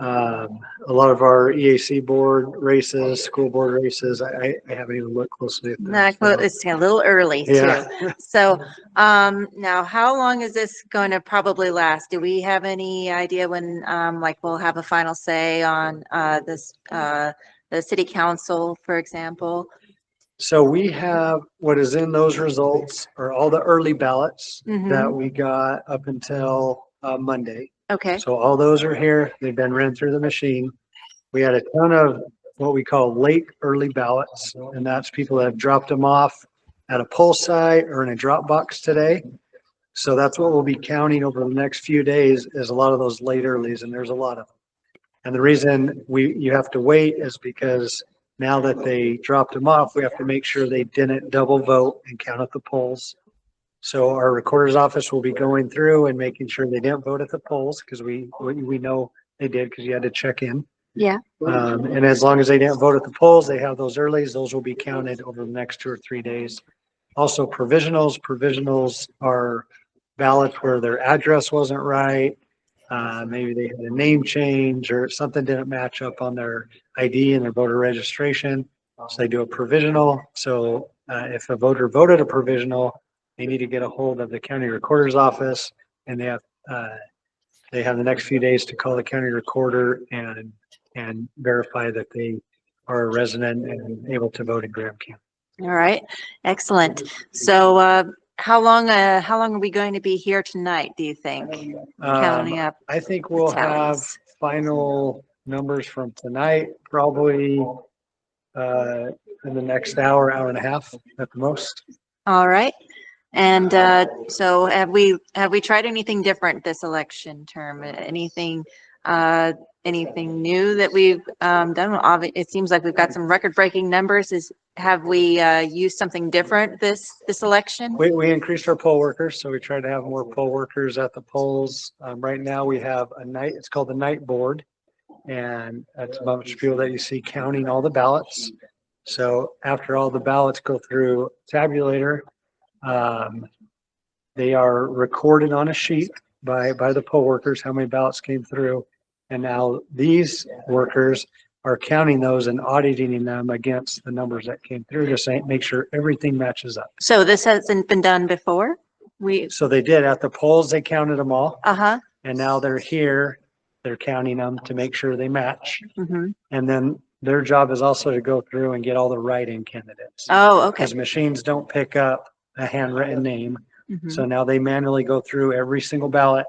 A lot of our EAC board races, school board races, I haven't even looked closely at Not, that. it's a little early Yeah. too. So, now how long is this going to probably last? Do we have any idea when, like we'll have a final say on, the city council, for example? So we have, what is in those results are all the early ballots that Mhm. we got up until Monday. Okay, So all those are here. They've been ran through the machine. We had a ton of what we call late early ballots, and that's people that have dropped them off at a poll site or in a drop box today. So that's what we'll be counting over the next few days is a lot of those late earlies, and there's a lot of them. And the reason you have to wait is because now that they dropped them off, we have to make sure they didn't double vote and count at the polls. So our recorder's office will be going through and making sure they didn't vote at the polls because we know they did because you had to check in. yeah. And as long as they didn't vote at the polls, they have those earlies, those will be counted over the next 2 or 3 days. Also provisionals are ballots where their address wasn't right. Maybe they had a name change or something didn't match up on their ID and their voter registration. So they do a provisional. So if a voter voted a provisional, they need to get a hold of the county recorder's office, and they have the next few days to call the county recorder and verify that they are a resident and able to vote in Graham County. All right, excellent. So, how long are we going to be here tonight, do you think? Counting up. I think we'll have tallies. final numbers from tonight, probably in the next hour and a half at the most. All right. And so have we tried anything different this election term? Anything new that we've done? It seems like we've got some record-breaking numbers. Have we used something different this election? We increased our poll workers, so we tried to have more poll workers at the polls. Right now we have it's called the night board, and that's a bunch of people that you see counting all the ballots. So after all the ballots go through tabulator, they are recorded on a sheet by the poll workers, how many ballots came through. And now these workers are counting those and auditing them against the numbers that came through to say, make sure everything matches up. So this hasn't been done before? So they did at the polls, they counted them all. Uh-huh. And now they're here, they're counting them to make sure they match. Mm-hmm. And then their job is also to go through and get all the write-in candidates. Oh, okay. Because machines don't pick up a handwritten name. Mhm. So now they manually go through every single ballot.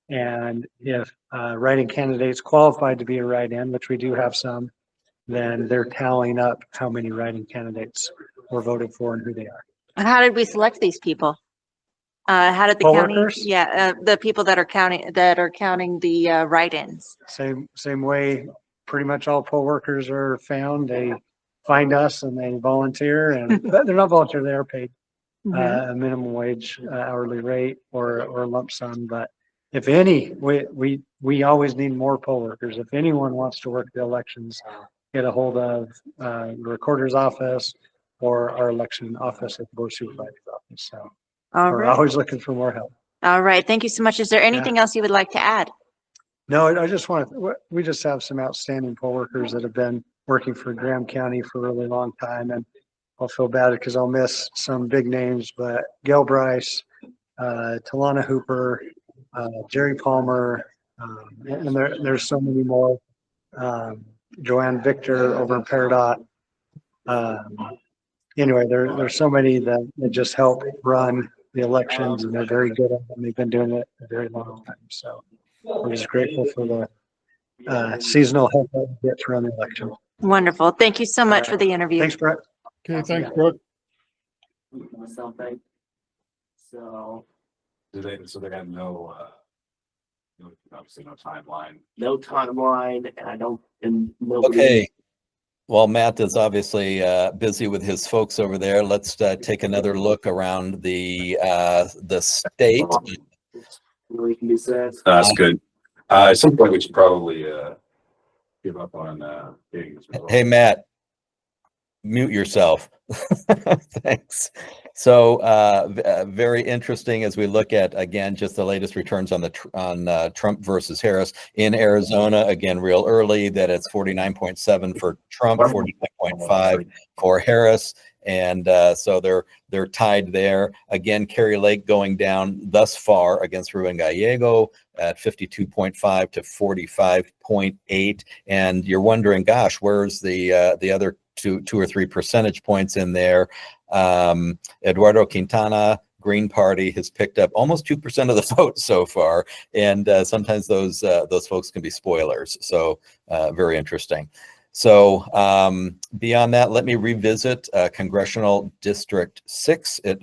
And if write-in candidates qualified to be a write-in, which we do have some, then they're tallying up how many write-in candidates were voted for and who they are. How did we select these people? How did the Poll county? workers? Yeah, the people that are counting the write-ins. Same way, pretty much all poll workers are found. They find us and they volunteer, and they're not volunteer, they are paid Mhm. a minimum wage hourly rate or a lump sum. But if any, we always need more poll workers. If anyone wants to work the elections, get a hold of the recorder's office or our election office at the Board of Supervisors office. So All we're right. always looking for more help. All right. Thank you so much. Is there anything else you would like to add? No, I just we just have some outstanding poll workers that have been working for Graham County for a really long time, and I'll feel bad because I'll miss some big names, but Gail Bryce, Talana Hooper, Jerry Palmer, and there's so many more. Joanne Victor over in Peridot. Anyway, there's so many that just help run the elections, and they're very good at it, and they've been doing it a very long time. So we're just grateful for the seasonal help that we get to run the election. Wonderful. Thank you so much for the interview. Thanks, Brett. Okay, thanks, Brooke. Myself, right? So So they have obviously no timeline. no timeline, and I don't. And Okay. Well, Matt is obviously busy with his folks over there. Let's take another look around the state. Really can be said. That's good. At some point, we should probably give up on getting this result. Hey, Matt, mute yourself. Thanks. So very interesting as we look at, again, just the latest returns on Trump versus Harris in Arizona. Again, real early that it's 49.7 for Trump, 49.5 for Harris. And so they're tied there. Again, Kerry Lake going down thus far against Ruben Gallego at 52.5 to 45.8. And you're wondering, gosh, where's the other two or three percentage points in there? Eduardo Quintana, Green Party, has picked up almost 2% of the vote so far, and sometimes those folks can be spoilers. So very interesting. So beyond that, let me revisit Congressional District 6. It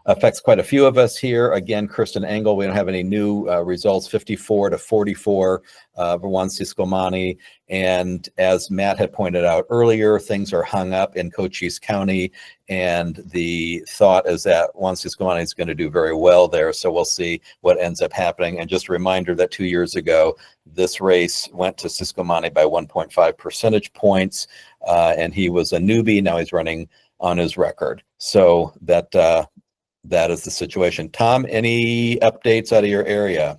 affects quite a few of us here. Again, Kristen Engel, we don't have any new results, 54 to 44 for Juan Ciscomani. And as Matt had pointed out earlier, things are hung up in Cochise County. And the thought is that Juan Ciscomani is going to do very well there. So we'll see what ends up happening. And just a reminder that 2 years ago, this race went to Ciscomani by 1.5 percentage points. And he was a newbie. Now he's running on his record. So that is the situation. Tom, any updates out of your area?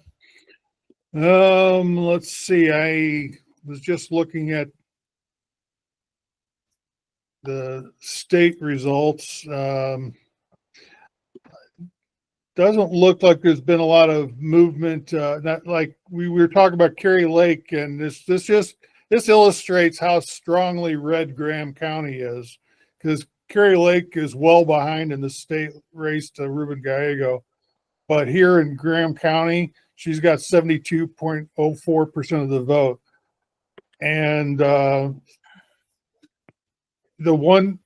Let's see. I was just looking at the state results. Doesn't look like there's been a lot of movement. Not like we were talking about Kerry Lake, and this illustrates how strongly red Graham County is, because Kerry Lake is well behind in the state race to Ruben Gallego. But here in Graham County, she's got 72.04% of the vote. And the one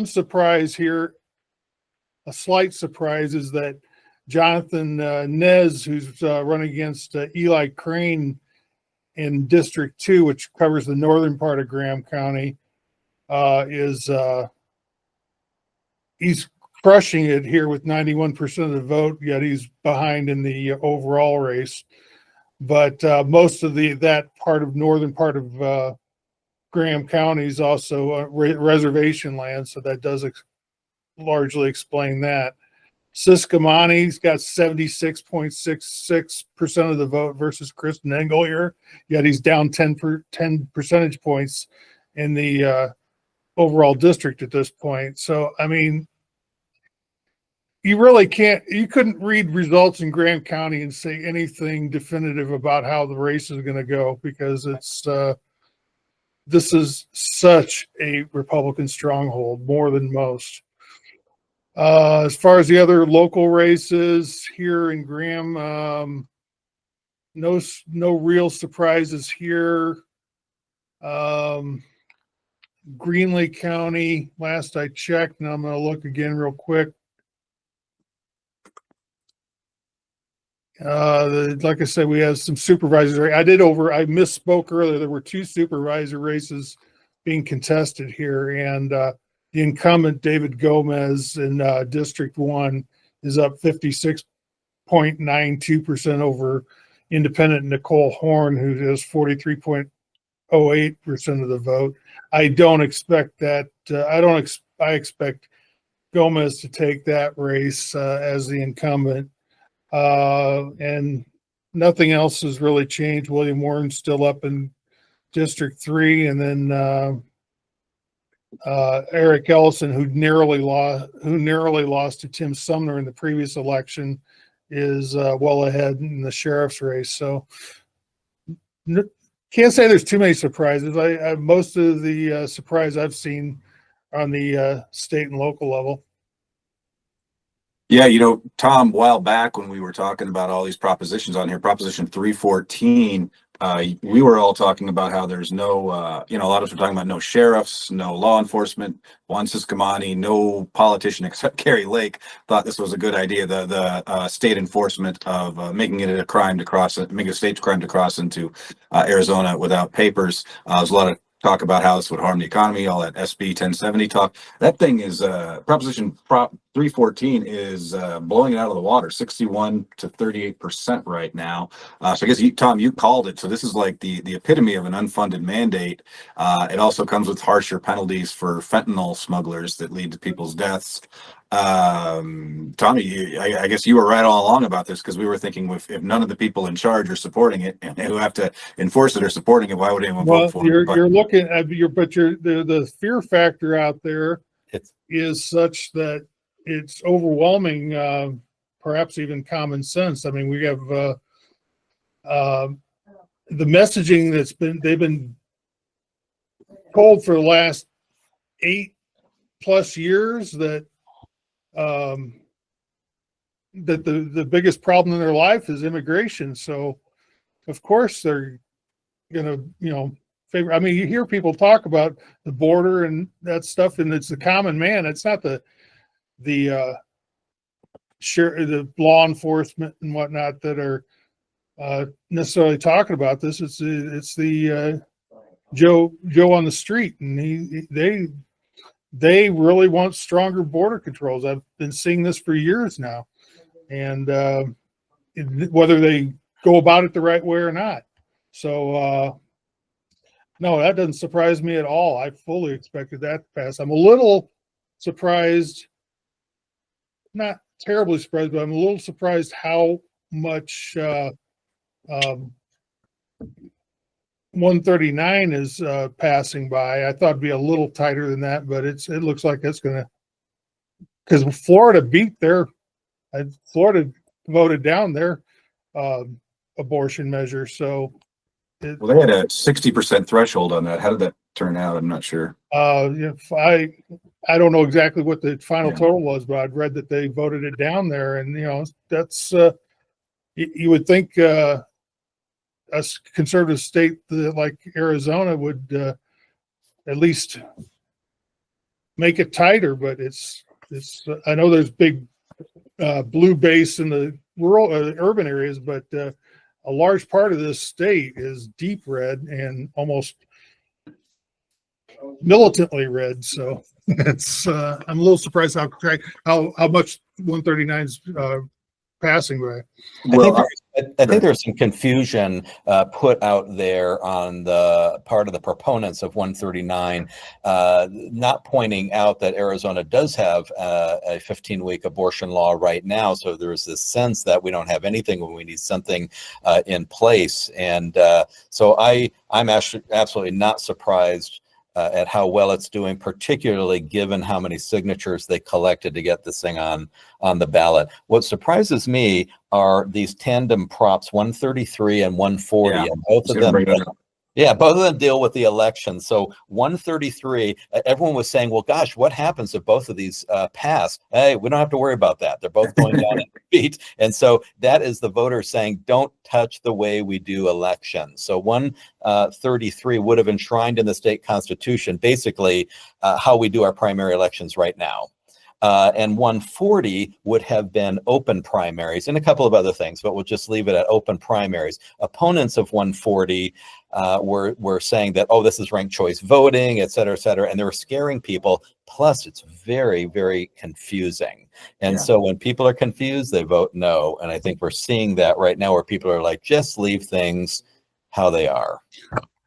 surprise here, a slight surprise, is that Jonathan Nez, who's running against Eli Crane in District 2, which covers the northern part of Graham County, he's crushing it here with 91% of the vote, yet he's behind in the overall race. But most of that part of northern part of Graham County is also reservation land, so that does largely explain that. Ciscomani's got 76.66% of the vote versus Kristen Engel here, yet he's down 10 percentage points in the overall district at this point. So, I mean, you couldn't read results in Graham County and say anything definitive about how the race is going to go, because this is such a Republican stronghold, more than most. As far as the other local races here in Graham, no real surprises here. Greenlee County, last I checked, and I'm going to look again real quick. Like I said, we have some supervisors. I misspoke earlier. There were 2 supervisor races being contested here, and the incumbent David Gomez in District 1 is up 56.92% over independent Nicole Horn, who has 43.08% of the vote. I don't expect that. I expect Gomez to take that race as the incumbent. And nothing else has really changed. William Warren's still up in District 3, and then Eric Ellison, who narrowly lost to Tim Sumner in the previous election, is well ahead in the sheriff's race. So can't say there's too many surprises. Most of the surprise I've seen on the state and local level. Yeah, Tom, a while back when we were talking about all these propositions on here, Proposition 314, we were all talking about how there's no, a lot of us were talking about no sheriffs, no law enforcement, Juan Ciscomani, no politician except Kerry Lake thought this was a good idea. The state enforcement of making it a crime to cross, making a state crime to cross into Arizona without papers. There's a lot of talk about how this would harm the economy, all that SB 1070 talk. That thing is Proposition Prop 314 is blowing it out of the water, 61 to 38% right now. So I guess Tom, you called it. So this is like the epitome of an unfunded mandate. It also comes with harsher penalties for fentanyl smugglers that lead to people's deaths. Tommy, I guess you were right all along about this, because we were thinking if none of the people in charge are supporting it and who have to enforce it are supporting it, why would anyone Well, vote for it? you're looking at the fear factor out there It's is such that it's overwhelming, perhaps even common sense. I mean, we have the messaging they've been told for the last 8+ years that that the biggest problem in their life is immigration. So of course they're gonna, favor. I mean, you hear people talk about the border and that stuff, and it's the common man. It's not the law enforcement and whatnot that are necessarily talking about this. It's the Joe on the street, and they really want stronger border controls. I've been seeing this for years now, and whether they go about it the right way or not. So no, that doesn't surprise me at all. I fully expected that to pass. I'm a little surprised, not terribly surprised, but I'm a little surprised how much 139 is passing by. I thought it'd be a little tighter than that, but it looks like it's gonna, because Florida Florida voted down their abortion measure. So Well, they had a 60% threshold on that. How did that turn out? I'm not sure. if I don't know exactly what the final Yeah. total was, but I'd read that they voted it down there, and that's you would think a conservative state like Arizona would at least make it tighter, but it's I know there's big blue base in the rural urban areas, but a large part of this state is deep red and almost militantly red. So it's I'm a little surprised how much 139's passing by. I think there's some confusion put out there on the part of the proponents of 139, not pointing out that Arizona does have a 15-week abortion law right now. So there's this sense that we don't have anything when we need something in place. And so I'm actually absolutely not surprised at how well it's doing, particularly given how many signatures they collected to get this thing on the ballot. What surprises me are these tandem props 133 and 140, and both of them deal with the election. So 133, everyone was saying, well, gosh, what happens if both of these pass? Hey, we don't have to worry about that. They're both going down in feet. And so that is the voters saying, don't touch the way we do elections. So 133 would have enshrined in the state constitution, basically how we do our primary elections right now. And 140 would have been open primaries and a couple of other things, but we'll just leave it at open primaries. Opponents of 140 were saying that, oh, this is ranked choice voting, et cetera, and they were scaring people. Plus, it's very, very confusing. And so when people are confused, they vote no. And I think we're seeing that right now where people are like, just leave things how they are.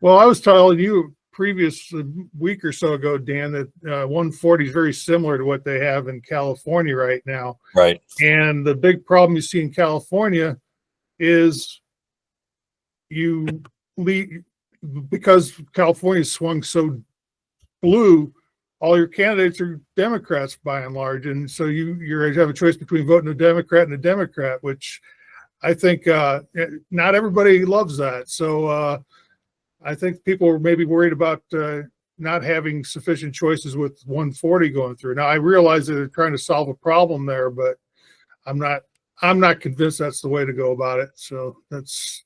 Well, I was telling you previous week or so ago, Dan, that 140 is very similar to what they have in California right now. Right. And the big problem you see in California is because California swung so blue, all your candidates are Democrats by and large. And so you have a choice between voting a Democrat and a Democrat, which I think not everybody loves that. So I think people were maybe worried about not having sufficient choices with 140 going through. Now I realize that they're trying to solve a problem there, but I'm not convinced that's the way to go about it. So that's.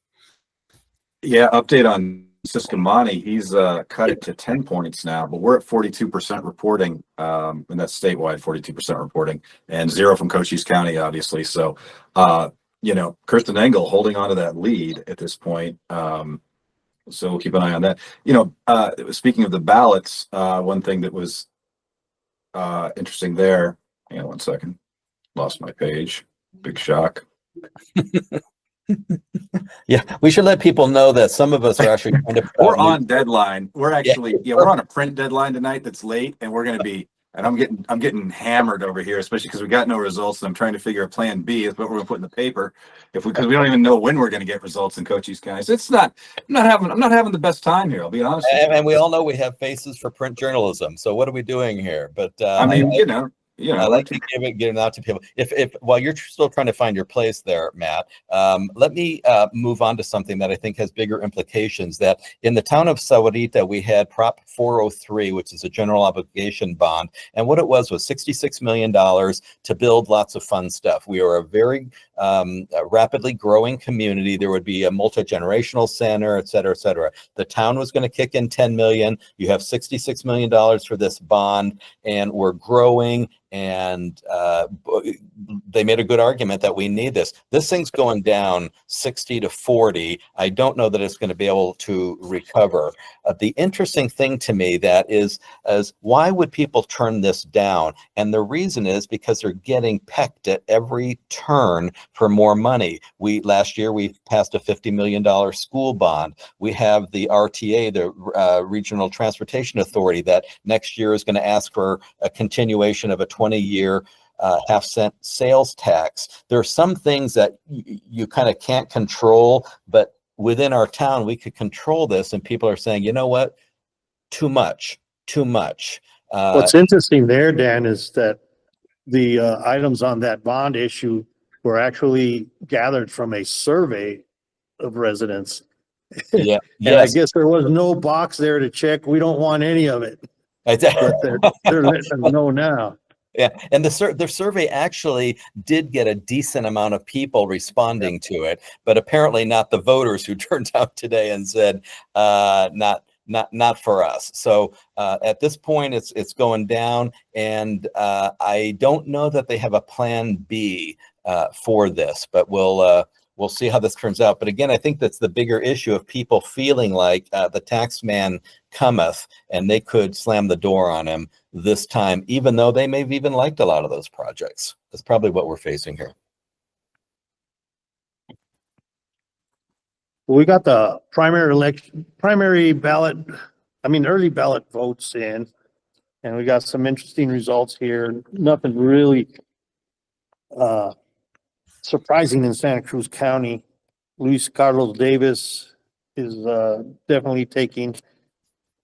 Yeah, update on Siscomani. He's cut it to 10 points now, but we're at 42% reporting, and that's statewide 42% reporting, and 0 from Cochise County, obviously. So, Kirsten Engel holding on to that lead at this point. So we'll keep an eye on that. Speaking of the ballots, one thing that was interesting there. Hang on one second. Lost my page. Big shock. Yeah, we should let people know that some of us are actually trying to. We're on deadline. We're actually, we're on a print deadline tonight that's late, and we're going to be, and I'm getting hammered over here, especially because we got no results. And I'm trying to figure a plan B is what we're going to put in the paper because we don't even know when we're going to get results in Cochise County. So I'm not having the best time here. I'll be honest. And we all know we have faces for print journalism. So what are we doing here? But I mean, I like to give it out to people. If while you're still trying to find your place there, Matt, let me move on to something that I think has bigger implications. That in the town of Sahuarita, we had Prop 403, which is a general obligation bond, and what it was $66 million to build lots of fun stuff. We are a very rapidly growing community. There would be a multi-generational center, et cetera, et cetera. The town was going to kick in 10 million. You have $66 million for this bond, and we're growing. And they made a good argument that we need this. This thing's going down 60 to 40. I don't know that it's going to be able to recover. The interesting thing to me that is why would people turn this down? And the reason is because they're getting pecked at every turn for more money. Last year we passed a $50 million school bond. We have the RTA, the Regional Transportation Authority, that next year is going to ask for a continuation of a 20-year half-cent sales tax. There are some things that you kind of can't control, but within our town, we could control this, and people are saying, you know what, too much. What's interesting there, Dan, is that the items on that bond issue were actually gathered from a survey of residents. Yeah. And I guess there was no box there to check, we don't want any of it. But they're letting them know now. Yeah, and the survey actually did get a decent amount of people responding to it, but apparently not the voters who turned out today and said, not for us. So at this point, it's going down, and I don't know that they have a plan B for this, but we'll see how this turns out. But again, I think that's the bigger issue of people feeling like the tax man cometh, and they could slam the door on him this time, even though they may have even liked a lot of those projects. That's probably what we're facing here. We got the early ballot votes in, and we got some interesting results here. Nothing really surprising in Santa Cruz County. Luis Carlos Davis is definitely taking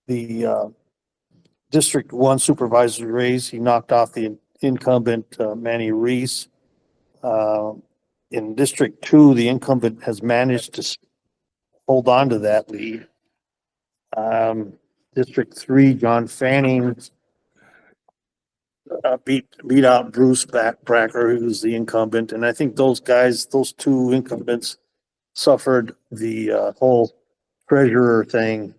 the District 1 supervisor race. He knocked off the incumbent Manny Reese. In District 2, the incumbent has managed to hold on to that lead. District 3, John Fanning beat out Bruce Bracker, who's the incumbent. And I think those two incumbents suffered the whole treasurer thing,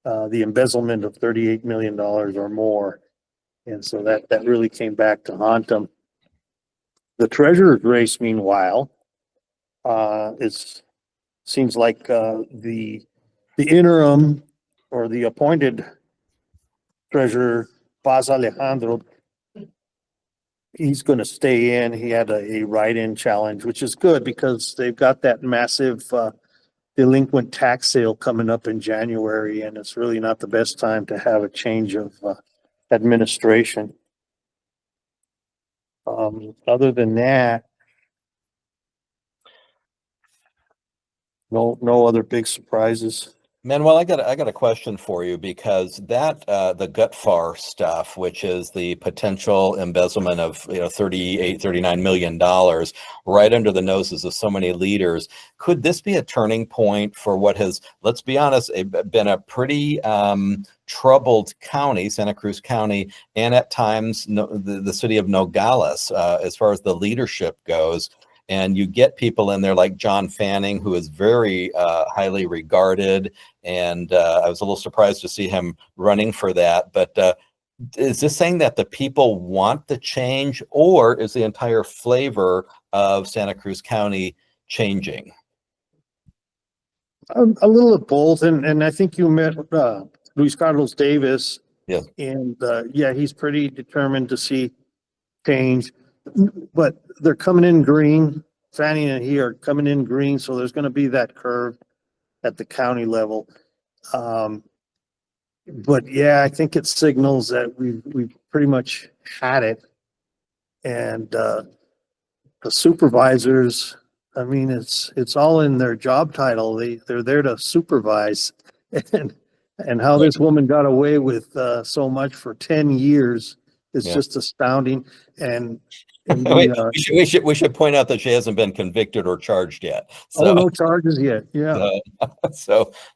the embezzlement of $38 million or more. And so that really came back to haunt them. The treasurer's race, meanwhile, seems like the interim or the appointed treasurer, Paz Alejandro, he's going to stay in. He had a write-in challenge, which is good because they've got that massive delinquent tax sale coming up in January, and it's really not the best time to have a change of administration. Other than that, no other big surprises. Manuel, I got a question for you, because that the Gutfar stuff, which is the potential embezzlement of $39 million right under the noses of so many leaders, could this be a turning point for what has, let's be honest, been a pretty troubled county, Santa Cruz County, and at times the city of Nogales, as far as the leadership goes? And you get people in there like John Fanning, who is very highly regarded. And I was a little surprised to see him running for that. But is this saying that the people want the change, or is the entire flavor of Santa Cruz County changing? A little of both, and I think you met, Luis Carlos Davis. Yes. And, yeah, he's pretty determined to see change, but they're coming in green. Fannie and he are coming in green, so there's gonna be that curve at the county level. But yeah, I think it signals that we've pretty much had it. And, the supervisors, I mean, it's all in their job title. They're there to supervise. And how this woman got away with, so much for 10 years is Yeah. just astounding. And Wait, the, we should point out that she hasn't been convicted or charged yet. oh, no charges yet, yeah. But it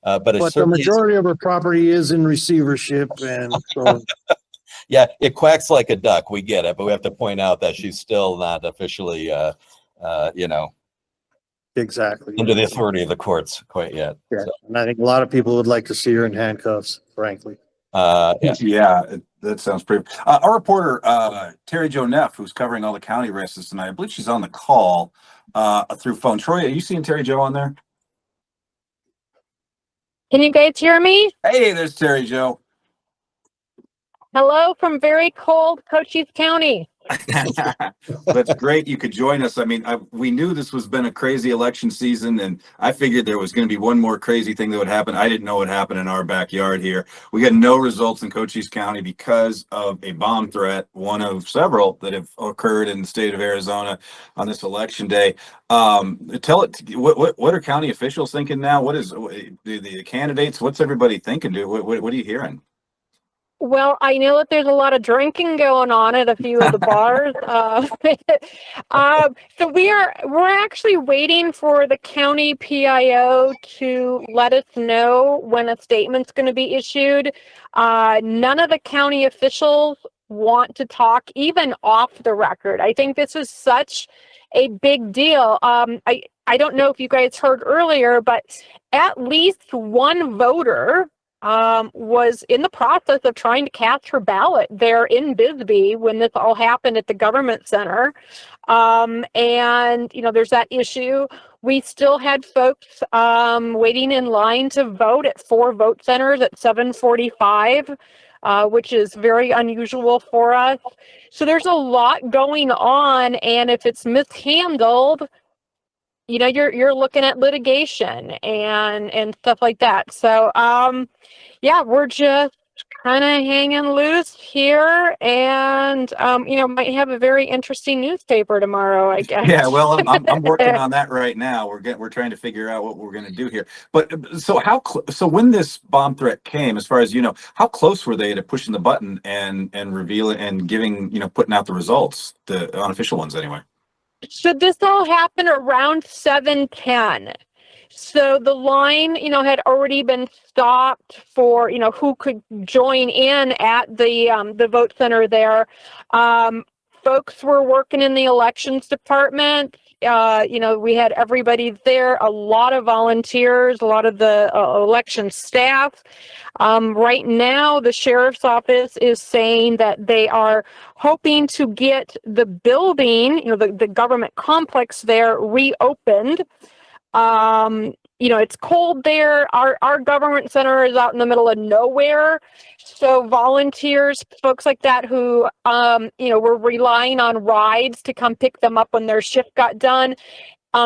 But the certainly majority of her property is in receivership, and so, yeah, it quacks like a duck. We get it, but we have to point out that she's still not officially, you know, exactly. under the authority of the courts quite yet. Yeah, So, and I think a lot of people would like to see her in handcuffs, frankly. yeah. Yeah, that sounds pretty. Our reporter, Terry Jo Neff, who's covering all the county races tonight, I believe she's on the call through phone. Troy, are you seeing Terry Jo on there? Can you guys hear me? Hey, there's Terry Jo. Hello from very cold Cochise County. That's great. You could join us. I mean, we knew this was been a crazy election season, and I figured there was going to be one more crazy thing that would happen. I didn't know what happened in our backyard here. We got no results in Cochise County because of a bomb threat, one of several that have occurred in the state of Arizona on this election day. Tell it. What are county officials thinking now? What is the candidates? What's everybody thinking? What are you hearing? Well, I know that there's a lot of drinking going on at a few of the bars. So we're actually waiting for the county PIO to let us know when a statement's going to be issued. None of the county officials want to talk even off the record. I think this is such a big deal. I don't know if you guys heard earlier, but at least one voter was in the process of trying to cast her ballot there in Bisbee when this all happened at the government center. And, you know, there's that issue. We still had folks waiting in line to vote at 4 vote centers at 7:45, which is very unusual for us. So there's a lot going on, and if it's mishandled, you know, you're looking at litigation and stuff like that. So yeah, we're just kind of hanging loose here, and you know, might have a very interesting newspaper tomorrow, I guess. Yeah, well, I'm working on that right now. We're trying to figure out what we're going to do here. But so so when this bomb threat came, as far as you know, how close were they to pushing the button and revealing and giving, you know, putting out the results, the unofficial ones anyway? So this all happened around 7:10. So the line, you know, had already been stopped for, you know, who could join in at the vote center there. Folks were working in the elections department. You know, we had everybody there, a lot of volunteers, a lot of the election staff. Right now, the sheriff's office is saying that they are hoping to get the building, you know, the government complex there reopened. You know, it's cold there. Our government center is out in the middle of nowhere. So volunteers, folks like that who, you know, were relying on rides to come pick them up when their shift got done.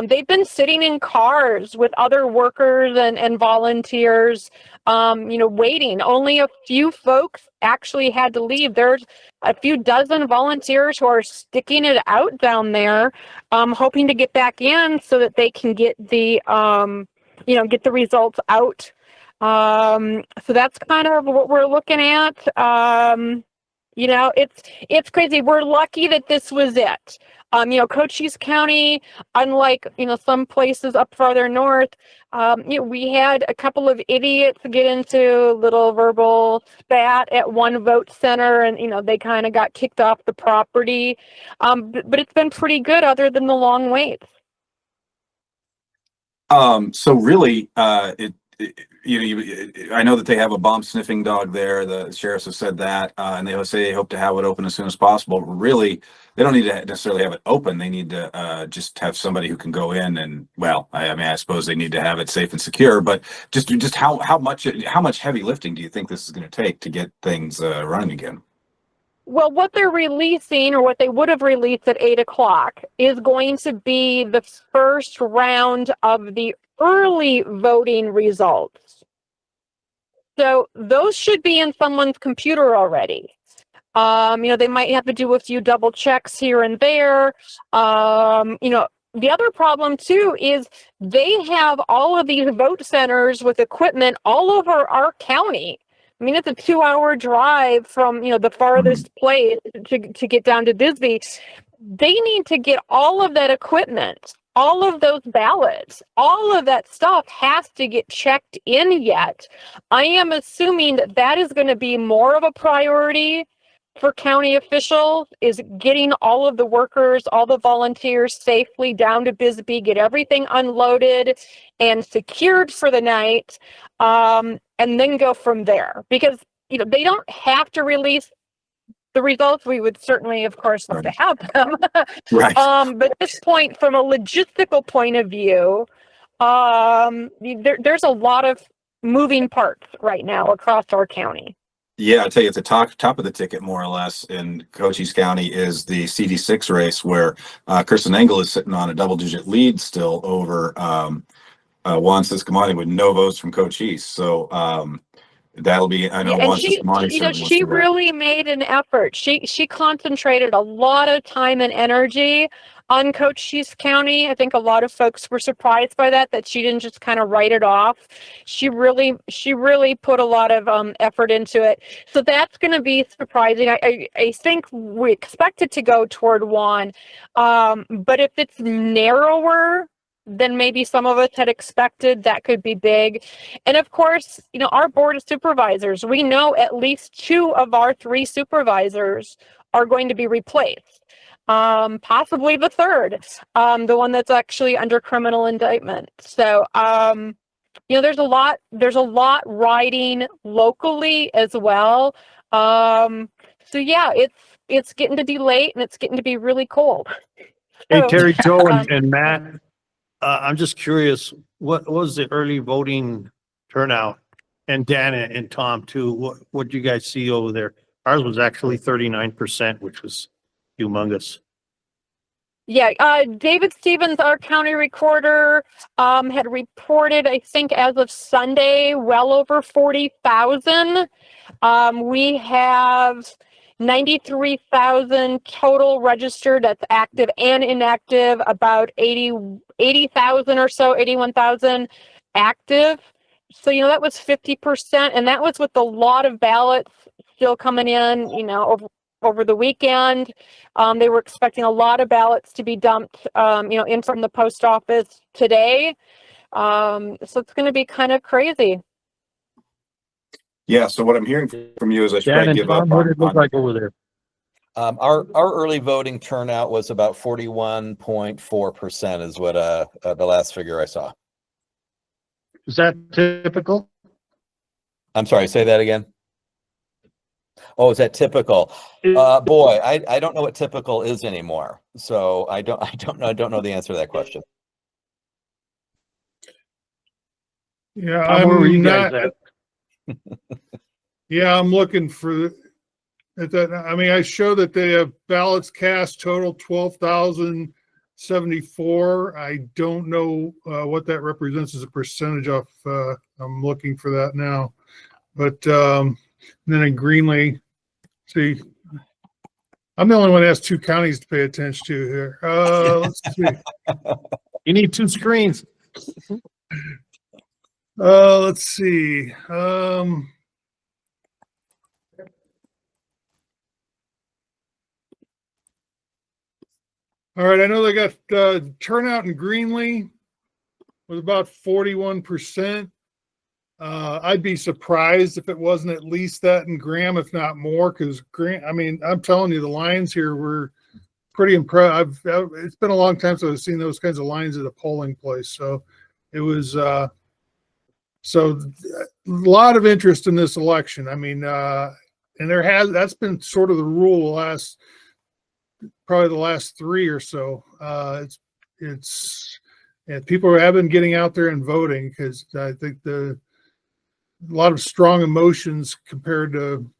They've been sitting in cars with other workers and volunteers, you know, waiting. Only a few folks actually had to leave. There's a few dozen volunteers who are sticking it out down there, hoping to get back in so that they can get the, you know, get the results out. So that's kind of what we're looking at. You know, it's crazy. We're lucky that this was it. You know, Cochise County, unlike, you know, some places up farther north, you know, we had a couple of idiots get into a little verbal spat at one vote center, and, you know, they kind of got kicked off the property. But it's been pretty good other than the long waits. So really, I know that they have a bomb sniffing dog there. The sheriffs have said that, and they say they hope to have it open as soon as possible. Really, they don't need to necessarily have it open. They need to just have somebody who can go in and, well, I mean, I suppose they need to have it safe and secure. But just how much heavy lifting do you think this is going to take to get things running again? Well, what they're releasing, or what they would have released at 8 o'clock, is going to be the first round of the early voting results. So those should be in someone's computer already. They might have to do a few double checks here and there. The other problem too is they have all of these vote centers with equipment all over our county. I mean, it's a 2-hour drive from, the farthest place to get down to Bisbee. They need to get all of that equipment, all of those ballots, all of that stuff has to get checked in yet. I am assuming that is going to be more of a priority for county officials, is getting all of the workers, all the volunteers safely down to Bisbee, get everything unloaded and secured for the night, and then go from there. Because, they don't have to release the results. We would certainly, of course, love to have them. Right. But at this point, from a logistical point of view, there's a lot of moving parts right now across our county. Yeah, I tell you, at the top of the ticket, more or less, in Cochise County is the CD6 race, where Kirsten Engel is sitting on a double-digit lead still over Juan Ciscomani with no votes from Cochise. So that'll be, I know, Juan Ciscomani. She really made an effort. She concentrated a lot of time and energy on Cochise County. I think a lot of folks were surprised by that she didn't just kind of write it off. She really put a lot of effort into it. So that's going to be surprising. I think we expect it to go toward Juan. But if it's narrower than maybe some of us had expected, that could be big. And of course, our board of supervisors, we know at least 2 of our 3 supervisors are going to be replaced. Possibly the 3rd, the one that's actually under criminal indictment. So, there's a lot riding locally as well. So yeah, it's getting to be late and it's getting to be really cold. Hey, So, Terry, Joe, and Matt, I'm just curious, what was the early voting turnout? And Dana and Tom too, what do you guys see over there? Ours was actually 39%, which was humongous. Yeah, David Stevens, our county recorder, had reported, I think as of Sunday, well over 40,000. We have 93,000 total registered, that's active and inactive, about 80,000 or so, 81,000 active. So, that was 50%, and that was with a lot of ballots still coming in, over the weekend. They were expecting a lot of ballots to be dumped, in from the post office today. So it's going to be kind of crazy. Yeah. So what I'm hearing from you is I should probably give up what did it look on. like over there? Our early voting turnout was about 41.4% is what the last figure I saw. Is that typical? I'm sorry, say that again. Oh, is that typical? Boy, I don't know what typical is anymore. So I don't know the answer to that question. Yeah, Where were you I'm guys at? Yeah, I'm looking for that. I mean, I show that they have ballots cast total 12,074. I don't know what that represents as a percentage of. I'm looking for that now. But then in Greenlee, see, I'm the only one that has 2 counties to pay attention to here. Let's see. You need 2 screens. Let's see. All right, I know they got turnout in Greenlee was about 41%. I'd be surprised if it wasn't at least that in Graham, if not more, because I'm telling you, the lines here were pretty impressive. It's been a long time since I've seen those kinds of lines at a polling place. So it was So a lot of interest in this election. I mean, and that's been sort of the rule probably the last 3 or so. And people have been getting out there and voting because I think a lot of strong emotions compared to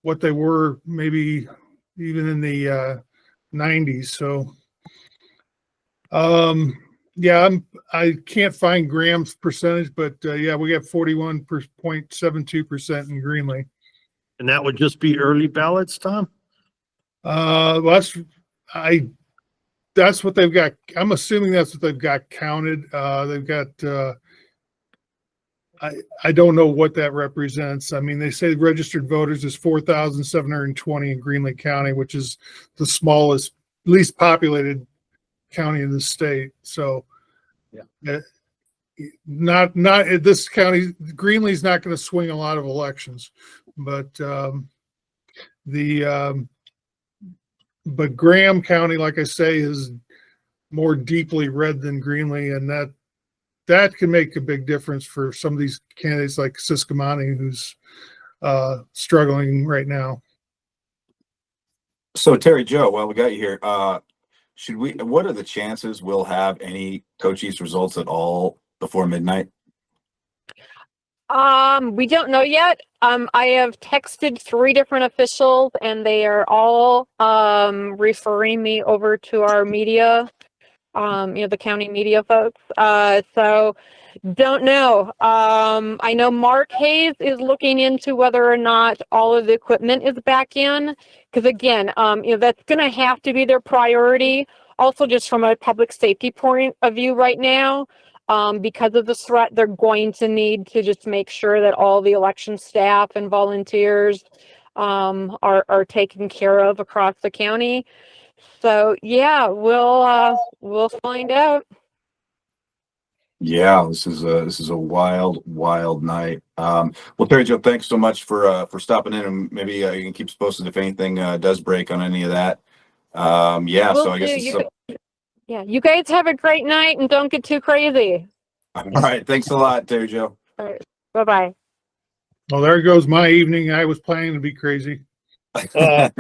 what they were maybe even in the 90s. So, yeah, I can't find Graham's percentage, but yeah, we got 41.72% in Greenlee. And that would just be early ballots, Tom? Well, that's what they've got. I'm assuming that's what they've got counted. They've got, I don't know what that represents. I mean, they say registered voters is 4,720 in Greenlee County, which is the smallest, least populated county in the state. So, yeah, not this county. Greenlee's not going to swing a lot of elections, but but Graham County, like I say, is more deeply red than Greenlee, and that can make a big difference for some of these candidates like Siscomani, who's struggling right now. So Terry Joe, while we got you here, what are the chances we'll have any Cochise results at all before midnight? We don't know yet. I have texted 3 different officials and they are all referring me over to our media, the county media folks. So don't know. I know Mark Hayes is looking into whether or not all of the equipment is back in, because again, that's going to have to be their priority. Also, just from a public safety point of view right now, because of the threat, they're going to need to just make sure that all the election staff and volunteers are taken care of across the county. So yeah, we'll find out. Yeah, this is a wild night. Well, Terry Joe, thanks so much for stopping in, and maybe you can keep us posted if anything does break on any of that. Yeah, Will so I guess do. Yeah, you guys have a great night and don't get too crazy. all right. Thanks a lot, Terry Joe. All right, bye-bye. Well, there goes my evening. I was planning to be crazy. Yeah.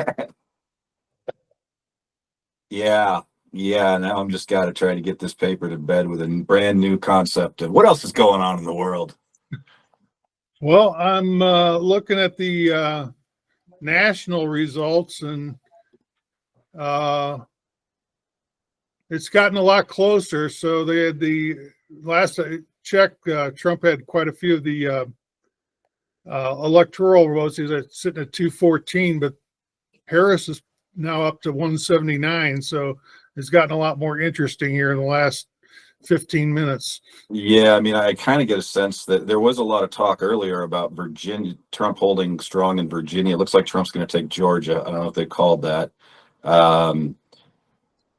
Now I'm just got to try to get this paper to bed with a brand new concept of what else is going on in the world. Well, I'm looking at the national results, and it's gotten a lot closer. So they had the last I checked, Trump had quite a few of the electoral votes. He's sitting at 214, but Harris is now up to 179. So it's gotten a lot more interesting here in the last 15 minutes. Yeah, I mean, I kind of get a sense that there was a lot of talk earlier about Virginia, Trump holding strong in Virginia. It looks like Trump's going to take Georgia. I don't know if they called that. So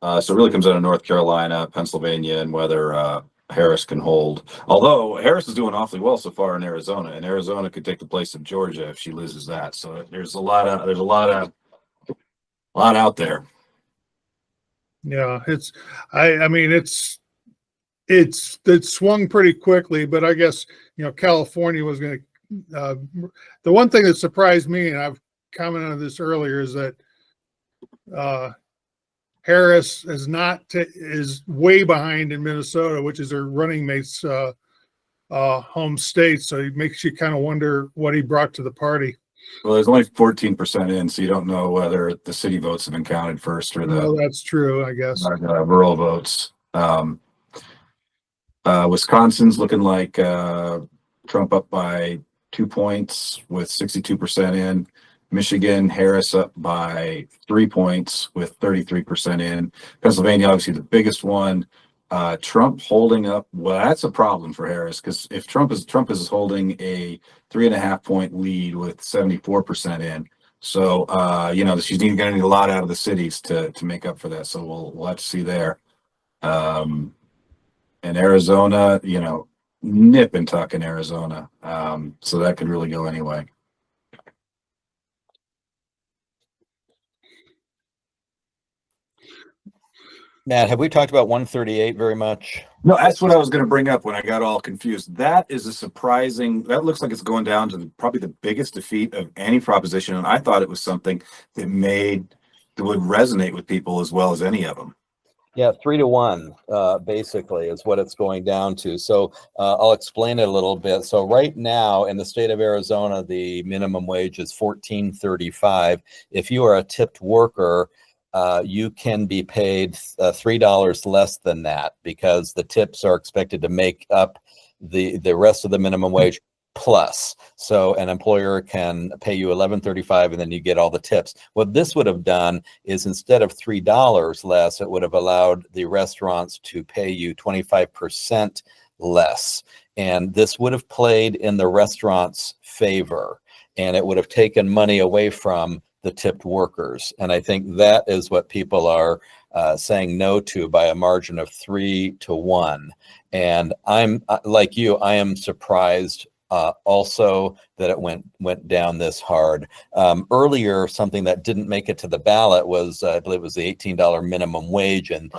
it really comes out of North Carolina, Pennsylvania, and whether Harris can hold. Although Harris is doing awfully well so far in Arizona, and Arizona could take the place of Georgia if she loses that. So there's a lot out there. Yeah, I mean, it swung pretty quickly, but I guess, California was going to, the one thing that surprised me, and I've commented on this earlier, is that Harris is way behind in Minnesota, which is her running mate's home state. So it makes you kind of wonder what he brought to the party. Well, there's only 14% in, so you don't know whether the city votes have been counted first or Well, that's true, I guess. Rural votes. Wisconsin's looking like Trump up by 2 points with 62% in. Michigan, Harris up by 3 points with 33% in. Pennsylvania, obviously the biggest one. Trump holding up. Well, that's a problem for Harris, because if Trump is holding a 3.5 point lead with 74% in. So she's going to need a lot out of the cities to make up for that. So we'll have to see there. And Arizona, nip and tuck in Arizona. So that could really go anyway. Matt, have we talked about 138 very much? No, that's what I was going to bring up when I got all confused. That is a surprising, that looks like it's going down to probably the biggest defeat of any proposition. And I thought it was something that would resonate with people as well as any of them. Yeah, 3-1, basically, is what it's going down to. So I'll explain it a little bit. So right now in the state of Arizona, the minimum wage is $14.35. If you are a tipped worker, you can be paid $3 less than that because the tips are expected to make up the rest of the minimum wage plus. So an employer can pay you $11.35 and then you get all the tips. What this would have done is instead of $3 less, it would have allowed the restaurants to pay you 25% less. And this would have played in the restaurant's favor, and it would have taken money away from the tipped workers. And I think that is what people are saying no to by a margin of 3-1. And I'm like you, I am surprised also that it went down this hard. Earlier, something that didn't make it to the ballot was, I believe it was the $18 minimum wage, and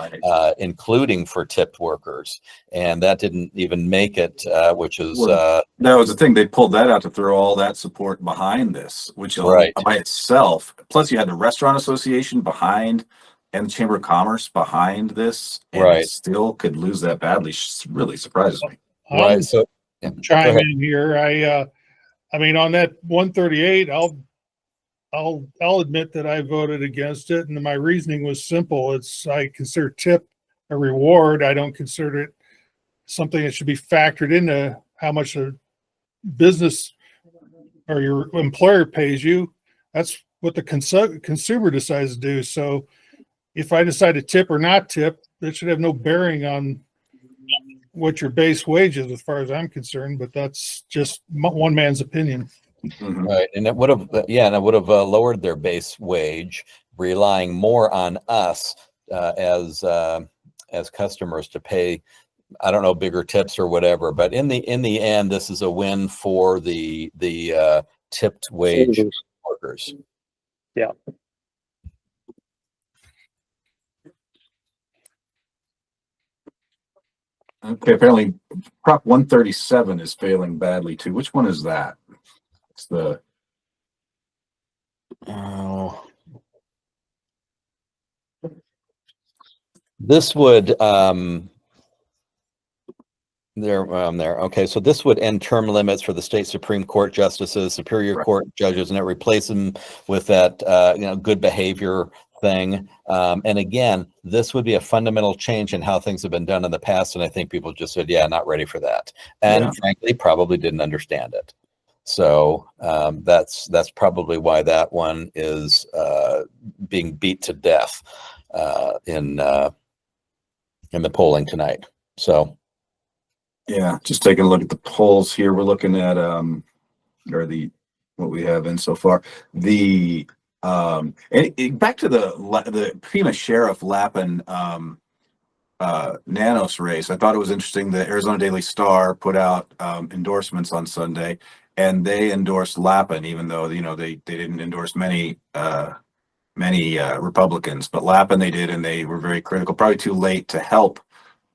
including for tipped workers. And that didn't even make it, which is... that was the thing. They pulled that out to throw all that support behind this, which by itself, plus you had the Restaurant Association behind and the Chamber of Commerce behind this, and it still could lose that badly. Really surprises me. Right. So chime in here. I mean, on that 138, I'll admit that I voted against it, and my reasoning was simple. I consider tip a reward. I don't consider it something that should be factored into how much a business or your employer pays you. That's what the consumer decides to do. So if I decide to tip or not tip, that should have no bearing on what your base wage is, as far as I'm concerned, but that's just one man's opinion. Right, and it would have, lowered their base wage, relying more on us as customers to pay, I don't know, bigger tips or whatever. But in the end, this is a win for the tipped wage workers. Yeah. Okay, apparently Prop 137 is failing badly too. Which one is that? It's the... This would there. Okay, so this would end term limits for the state Supreme Court justices, Superior Court judges, and it replaces them with that good behavior thing. And again, this would be a fundamental change in how things have been done in the past. And I think people just said, yeah, not ready for that. And frankly, probably didn't understand it. So that's probably why that one is being beat to death in the polling tonight. So. Yeah, just taking a look at the polls here. We're looking at what we have in so far. The back to the FEMA Sheriff Lappin Nanos race. I thought it was interesting. The Arizona Daily Star put out endorsements on Sunday, and they endorsed Lappin, even though they didn't endorse many Republicans, but Lappin they did, and they were very critical. Probably too late to help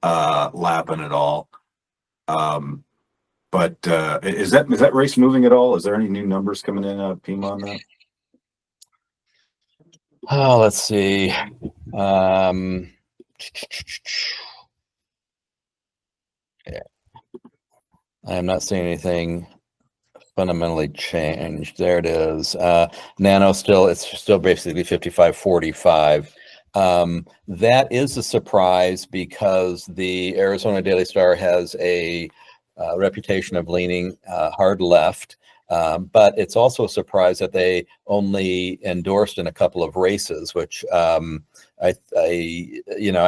Lappin at all. But is that race moving at all? Is there any new numbers coming in out of Pima on that? Oh, let's see. Yeah. I'm not seeing anything fundamentally changed. There it is. Nano it's still basically 55-45. That is a surprise because the Arizona Daily Star has a reputation of leaning hard left, but it's also a surprise that they only endorsed in a couple of races, which I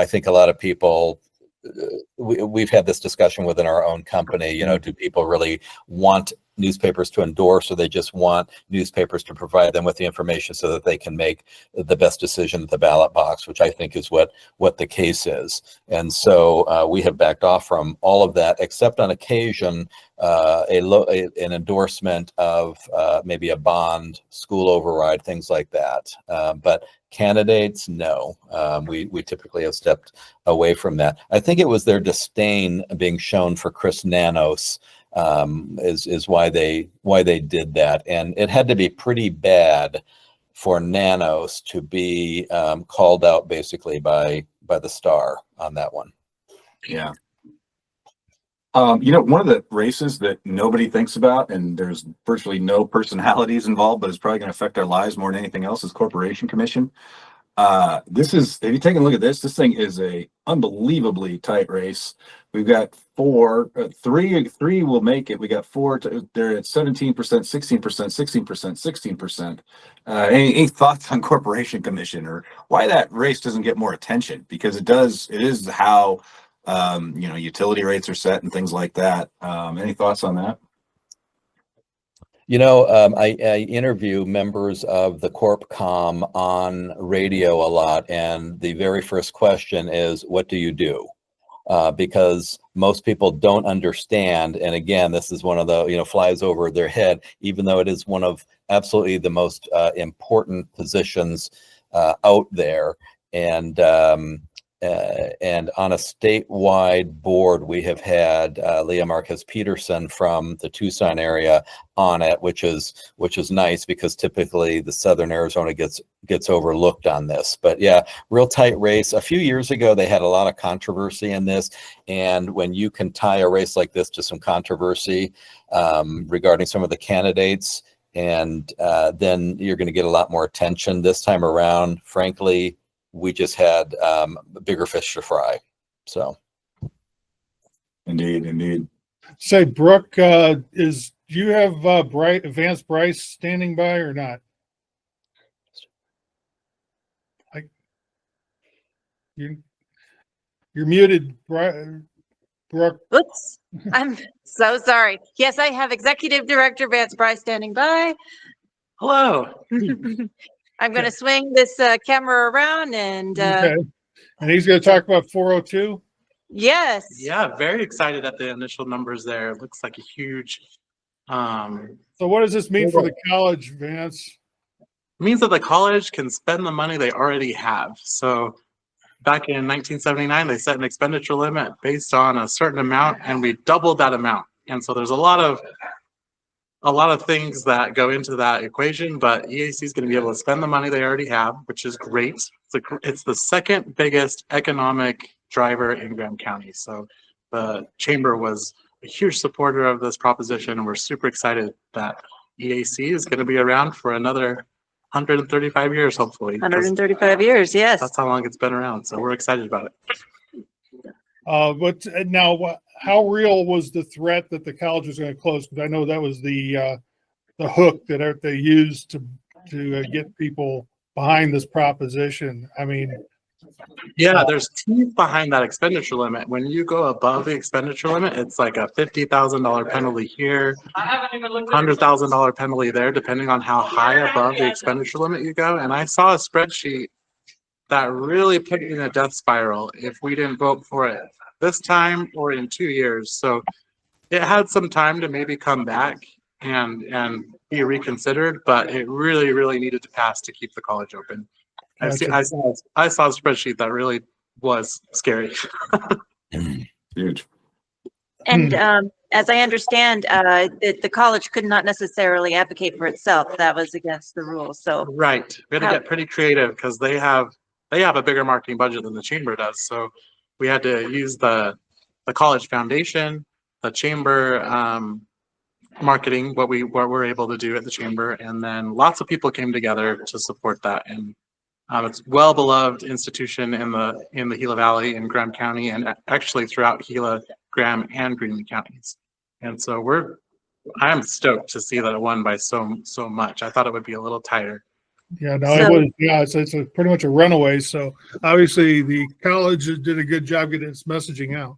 think a lot of people. We've had this discussion within our own company. Do people really want newspapers to endorse, or they just want newspapers to provide them with the information so that they can make the best decision at the ballot box, which I think is what the case is. And so we have backed off from all of that, except on occasion an endorsement of maybe a bond, school override, things like that. But candidates, no. We typically have stepped away from that. I think it was their disdain being shown for Chris Nanos is why they did that, and it had to be pretty bad for Nanos to be called out basically by the Star on that one. Yeah. One of the races that nobody thinks about, and there's virtually no personalities involved, but it's probably going to affect our lives more than anything else, is Corporation Commission. Have you taken a look at this? This thing is a unbelievably tight race. We've got three will make it. We got four. They're at 17%, 16%, 16%, 16%. Any thoughts on Corporation Commission or why that race doesn't get more attention? Because it does. It is how utility rates are set and things like that. Any thoughts on that? I interview members of the CorpCom on radio a lot, and the very first question is, what do you do? Because most people don't understand. And again, this is one of the, flies over their head, even though it is one of absolutely the most important positions out there. And on a statewide board, we have had Leah Marquez Peterson from the Tucson area on it, which is nice because typically the Southern Arizona gets overlooked on this. But yeah, real tight race. A few years ago, they had a lot of controversy in this, and when you can tie a race like this to some controversy regarding some of the candidates, and then you're going to get a lot more attention this time around. Frankly, we just had bigger fish to fry. So, indeed. Say, Brooke, do you have Advanced Bryce standing by or not? You're muted, Brooke. Oops, I'm so sorry. Yes, I have Executive Director Vance Bryce standing by. Hello. I'm going to swing this camera around and Okay. And he's going to talk about 402. yes. Yeah, very excited at the initial numbers there. It looks like a huge So what does this mean for the college, Vance? It means that the college can spend the money they already have. So back in 1979, they set an expenditure limit based on a certain amount, and we doubled that amount. And so there's a lot of things that go into that equation, but EAC is going to be able to spend the money they already have, which is great. It's the second biggest economic driver in Graham County. So the chamber was a huge supporter of this proposition, and we're super excited that EAC is going to be around for another 135 years, hopefully. 135 years, yes. That's how long it's been around. So we're excited about it. How real was the threat that the college was going to close? Because I know that was the hook that they used to get people behind this proposition. I mean, yeah, there's teeth behind that expenditure limit. When you go above the expenditure limit, it's like a $50,000 penalty here, $100,000 penalty there, depending on how high above the expenditure limit you go. And I saw a spreadsheet that really put me in a death spiral if we didn't vote for it this time or in 2 years. So it had some time to maybe come back and be reconsidered, but it really, really needed to pass to keep the college open. I saw a spreadsheet that really was scary. Huge. And as I understand, the college could not necessarily advocate for itself. That was against the rules. So right, we had to get pretty creative because they have a bigger marketing budget than the chamber does. So we had to use the college foundation, the chamber marketing, what we're able to do at the chamber, and then lots of people came together to support that. And it's well beloved institution in the Gila Valley in Graham County, and actually throughout Gila, Graham, and Greenlee counties. And so I'm stoked to see that it won by so much. I thought it would be a little tighter. Yeah, no, it was. Yeah, it's pretty much a runaway. So obviously the college did a good job getting its messaging out.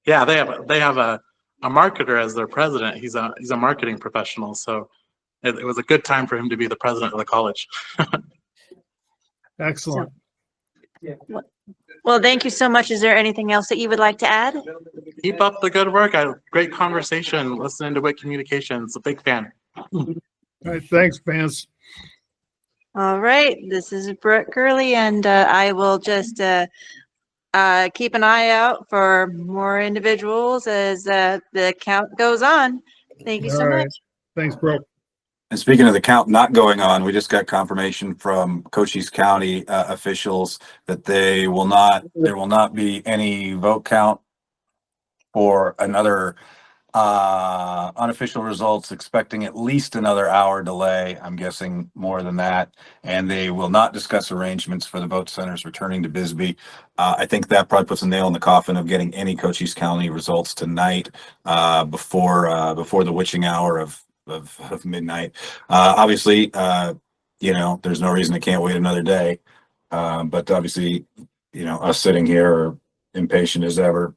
Yeah, they have a marketer as their president. He's a marketing professional. So it was a good time for him to be the president of the college. Excellent. Well, thank you so much. Is there anything else that you would like to add? Keep up the good work. Great conversation. Listening to WIC Communications. A big fan. All right, thanks, Vance. All right, this is Brooke Curley, and I will just keep an eye out for more individuals as the count goes on. Thank you so All right. much. Thanks, Brooke. And speaking of the count not going on, we just got confirmation from Cochise County officials that there will not be any vote count for another unofficial results, expecting at least another hour delay. I'm guessing more than that. And they will not discuss arrangements for the vote centers returning to Bisbee. I think that probably puts a nail in the coffin of getting any Cochise County results tonight before the witching hour of midnight. Obviously, there's no reason it can't wait another day. But obviously, us sitting here are impatient as ever.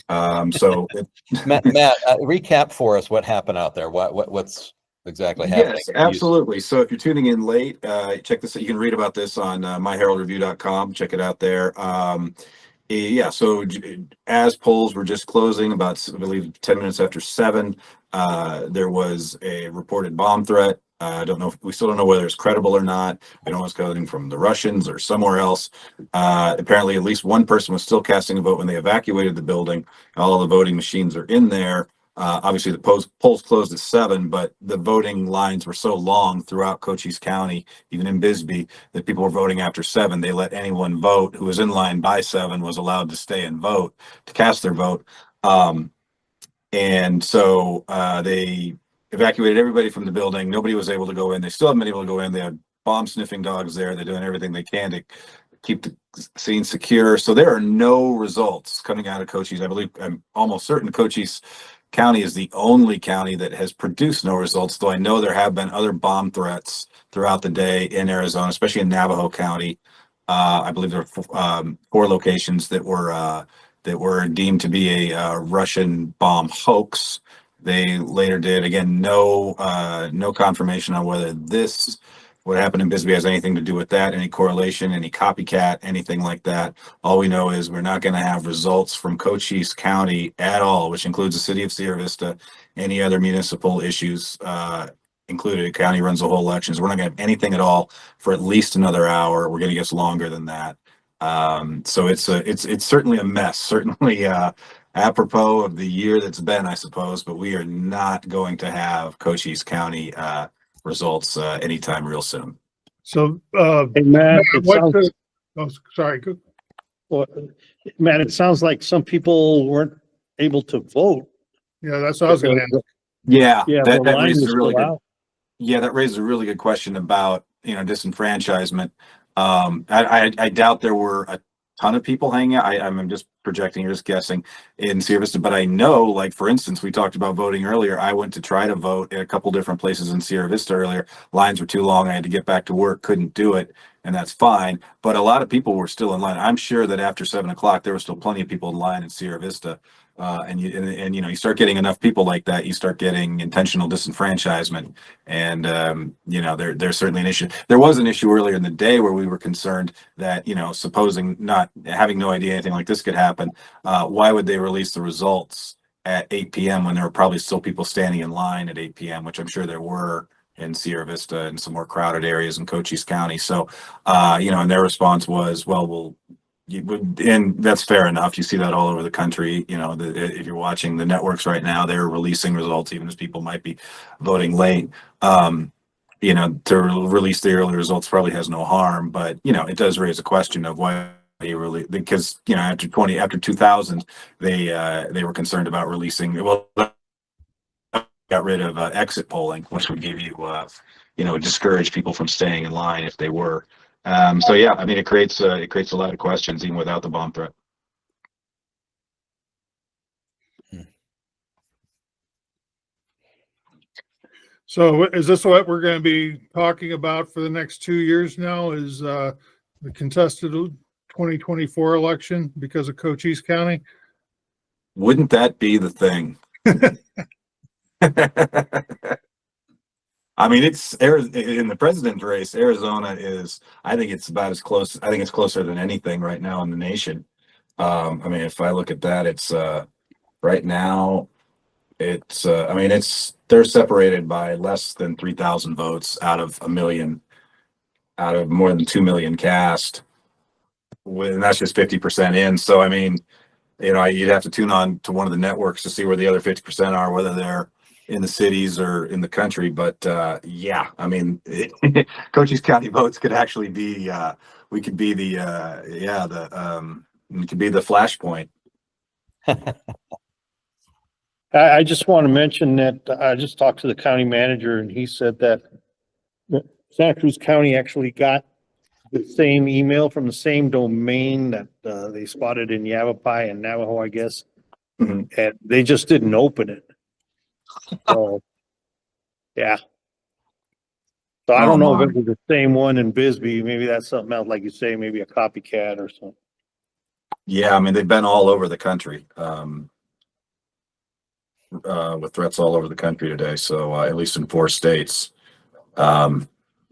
So Matt, recap for us what happened out there. What's exactly happening? Yes, absolutely. So if you're tuning in late, check this out. You can read about this on myheraldreview.com. Check it out there. Yeah, so as polls were just closing, about, I believe, 10 minutes after 7, there was a reported bomb threat. I don't know if we still don't know whether it's credible or not. We don't know if it's coming from the Russians or somewhere else. Apparently, at least one person was still casting a vote when they evacuated the building. All the voting machines are in there. Obviously, the polls closed at 7, but the voting lines were so long throughout Cochise County, even in Bisbee, that people were voting after 7. They let anyone vote who was in line by 7 was allowed to stay and vote, to cast their vote. And so they evacuated everybody from the building. Nobody was able to go in. They still haven't been able to go in. They have bomb sniffing dogs there. They're doing everything they can to keep the scene secure. So there are no results coming out of Cochise. I believe, I'm almost certain Cochise County is the only county that has produced no results, though I know there have been other bomb threats throughout the day in Arizona, especially in Navajo County. I believe there are 4 locations that were deemed to be a Russian bomb hoax. They later did, again, no confirmation on whether what happened in Bisbee has anything to do with that, any correlation, any copycat, anything like that. All we know is we're not going to have results from Cochise County at all, which includes the city of Sierra Vista, any other municipal issues included. The county runs the whole elections. We're not going to have anything at all for at least another hour. We're going to get longer than that. So it's certainly a mess, certainly apropos of the year that's been, I suppose, but we are not going to have Cochise County results anytime real soon. So, Hey, Matt, sorry. Go. well, Matt, it sounds like some people weren't able to vote. Yeah, that's what I was going to ask. Yeah, Yeah, that the line raises was a really still good. out. Yeah, that raises a really good question about disenfranchisement. I doubt there were a ton of people hanging out. I'm just projecting or just guessing in Sierra Vista, but I know, like, for instance, we talked about voting earlier. I went to try to vote at a couple different places in Sierra Vista earlier. Lines were too long. I had to get back to work, couldn't do it, and that's fine. But a lot of people were still in line. I'm sure that after 7 o'clock, there were still plenty of people in line in Sierra Vista. And you start getting enough people like that, you start getting intentional disenfranchisement. And there's certainly an issue. There was an issue earlier in the day where we were concerned that, supposing not having no idea anything like this could happen, why would they release the results at 8 p.m. when there were probably still people standing in line at 8 p.m., which I'm sure there were in Sierra Vista and some more crowded areas in Cochise County. So, and their response was, well, and that's fair enough. You see that all over the country. If you're watching the networks right now, they're releasing results, even as people might be voting late. To release the early results probably has no harm, but it does raise a question of why they really, because after 2000, they were concerned about releasing. Well, got rid of exit polling, which would give you discourage people from staying in line if they were. So yeah, I mean, it creates a lot of questions even without the bomb threat. So is this what we're going to be talking about for the next 2 years now, is the contested 2024 election because of Cochise County? Wouldn't that be the thing? I mean, it's in the president's race. Arizona is, I think it's about as close. I think it's closer than anything right now in the nation. I mean, if I look at that, it's right now, it's I mean, they're separated by less than 3,000 votes out of a million. out of more than 2 million cast. And that's just 50% in. So, I mean, you'd have to tune on to one of the networks to see where the other 50% are, whether they're in the cities or in the country. But yeah, I mean, Cochise County votes could actually be, we could be the, we could be the flashpoint. I just want to mention that I just talked to the county manager and he said that Santa Cruz County actually got the same email from the same domain that they spotted in Yavapai and Navajo, I guess. Mhm. And they just didn't open it. So, yeah. So I Oh, don't know my. if it was the same one in Bisbee. Maybe that's something else, like you say, maybe a copycat or something. Yeah, I mean, they've been all over the country, with threats all over the country today. So at least in 4 states.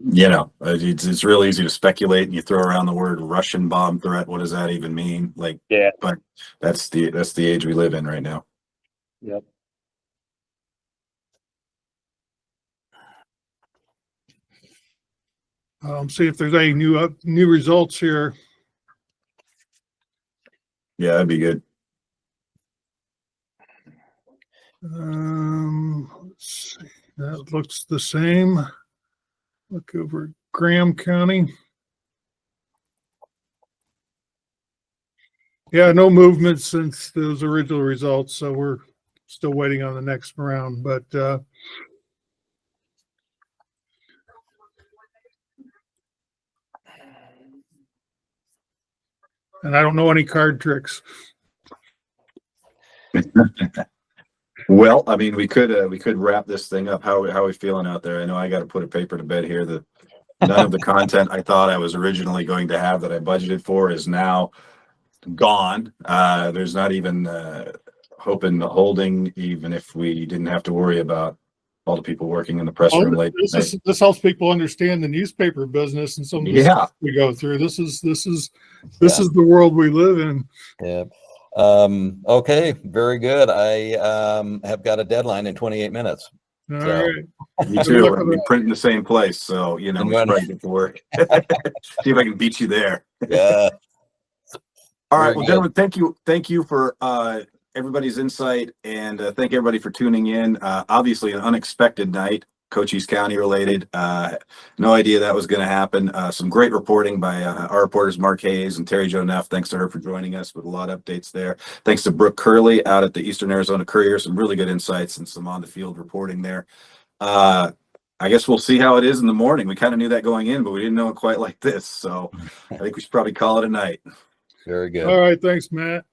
It's real easy to speculate, and you throw around the word Russian bomb threat. What does that even mean? Like, Yeah. but that's the age we live in right now. Yep. See if there's any new results here. Yeah, that'd be good. Let's see. That looks the same. Look over Graham County. Yeah, no movement since those original results, so we're still waiting on the next round. But and I don't know any card tricks. Well, I mean, we could wrap this thing up. How are we feeling out there? I know I got to put a paper to bed here. None of the content I thought I was originally going to have that I budgeted for is now gone. There's not even holding, even if we didn't have to worry about all the people working in the press room late. This helps people understand the newspaper business and some of the stuff we go through. This is the world we live in. Yeah. Okay, very good. I have got a deadline in 28 minutes. All So- right. Me too. We're gonna be printing the same place, so we And should when- probably get to work. See if I can beat you there. Yeah. All right, Very well, good. gentlemen, thank you for everybody's insight, and thank everybody for tuning in. Obviously, an unexpected night, Cochise County related. No idea that was going to happen. Some great reporting by our reporters, Mark Hayes and Terry Jo Neff. Thanks to her for joining us with a lot of updates there. Thanks to Brooke Curley out at the Eastern Arizona Courier. Some really good insights and some on-the-field reporting there. I guess we'll see how it is in the morning. We kind of knew that going in, but we didn't know it quite like this. So I think we should probably call it a night. Very good. All right. Thanks, Matt.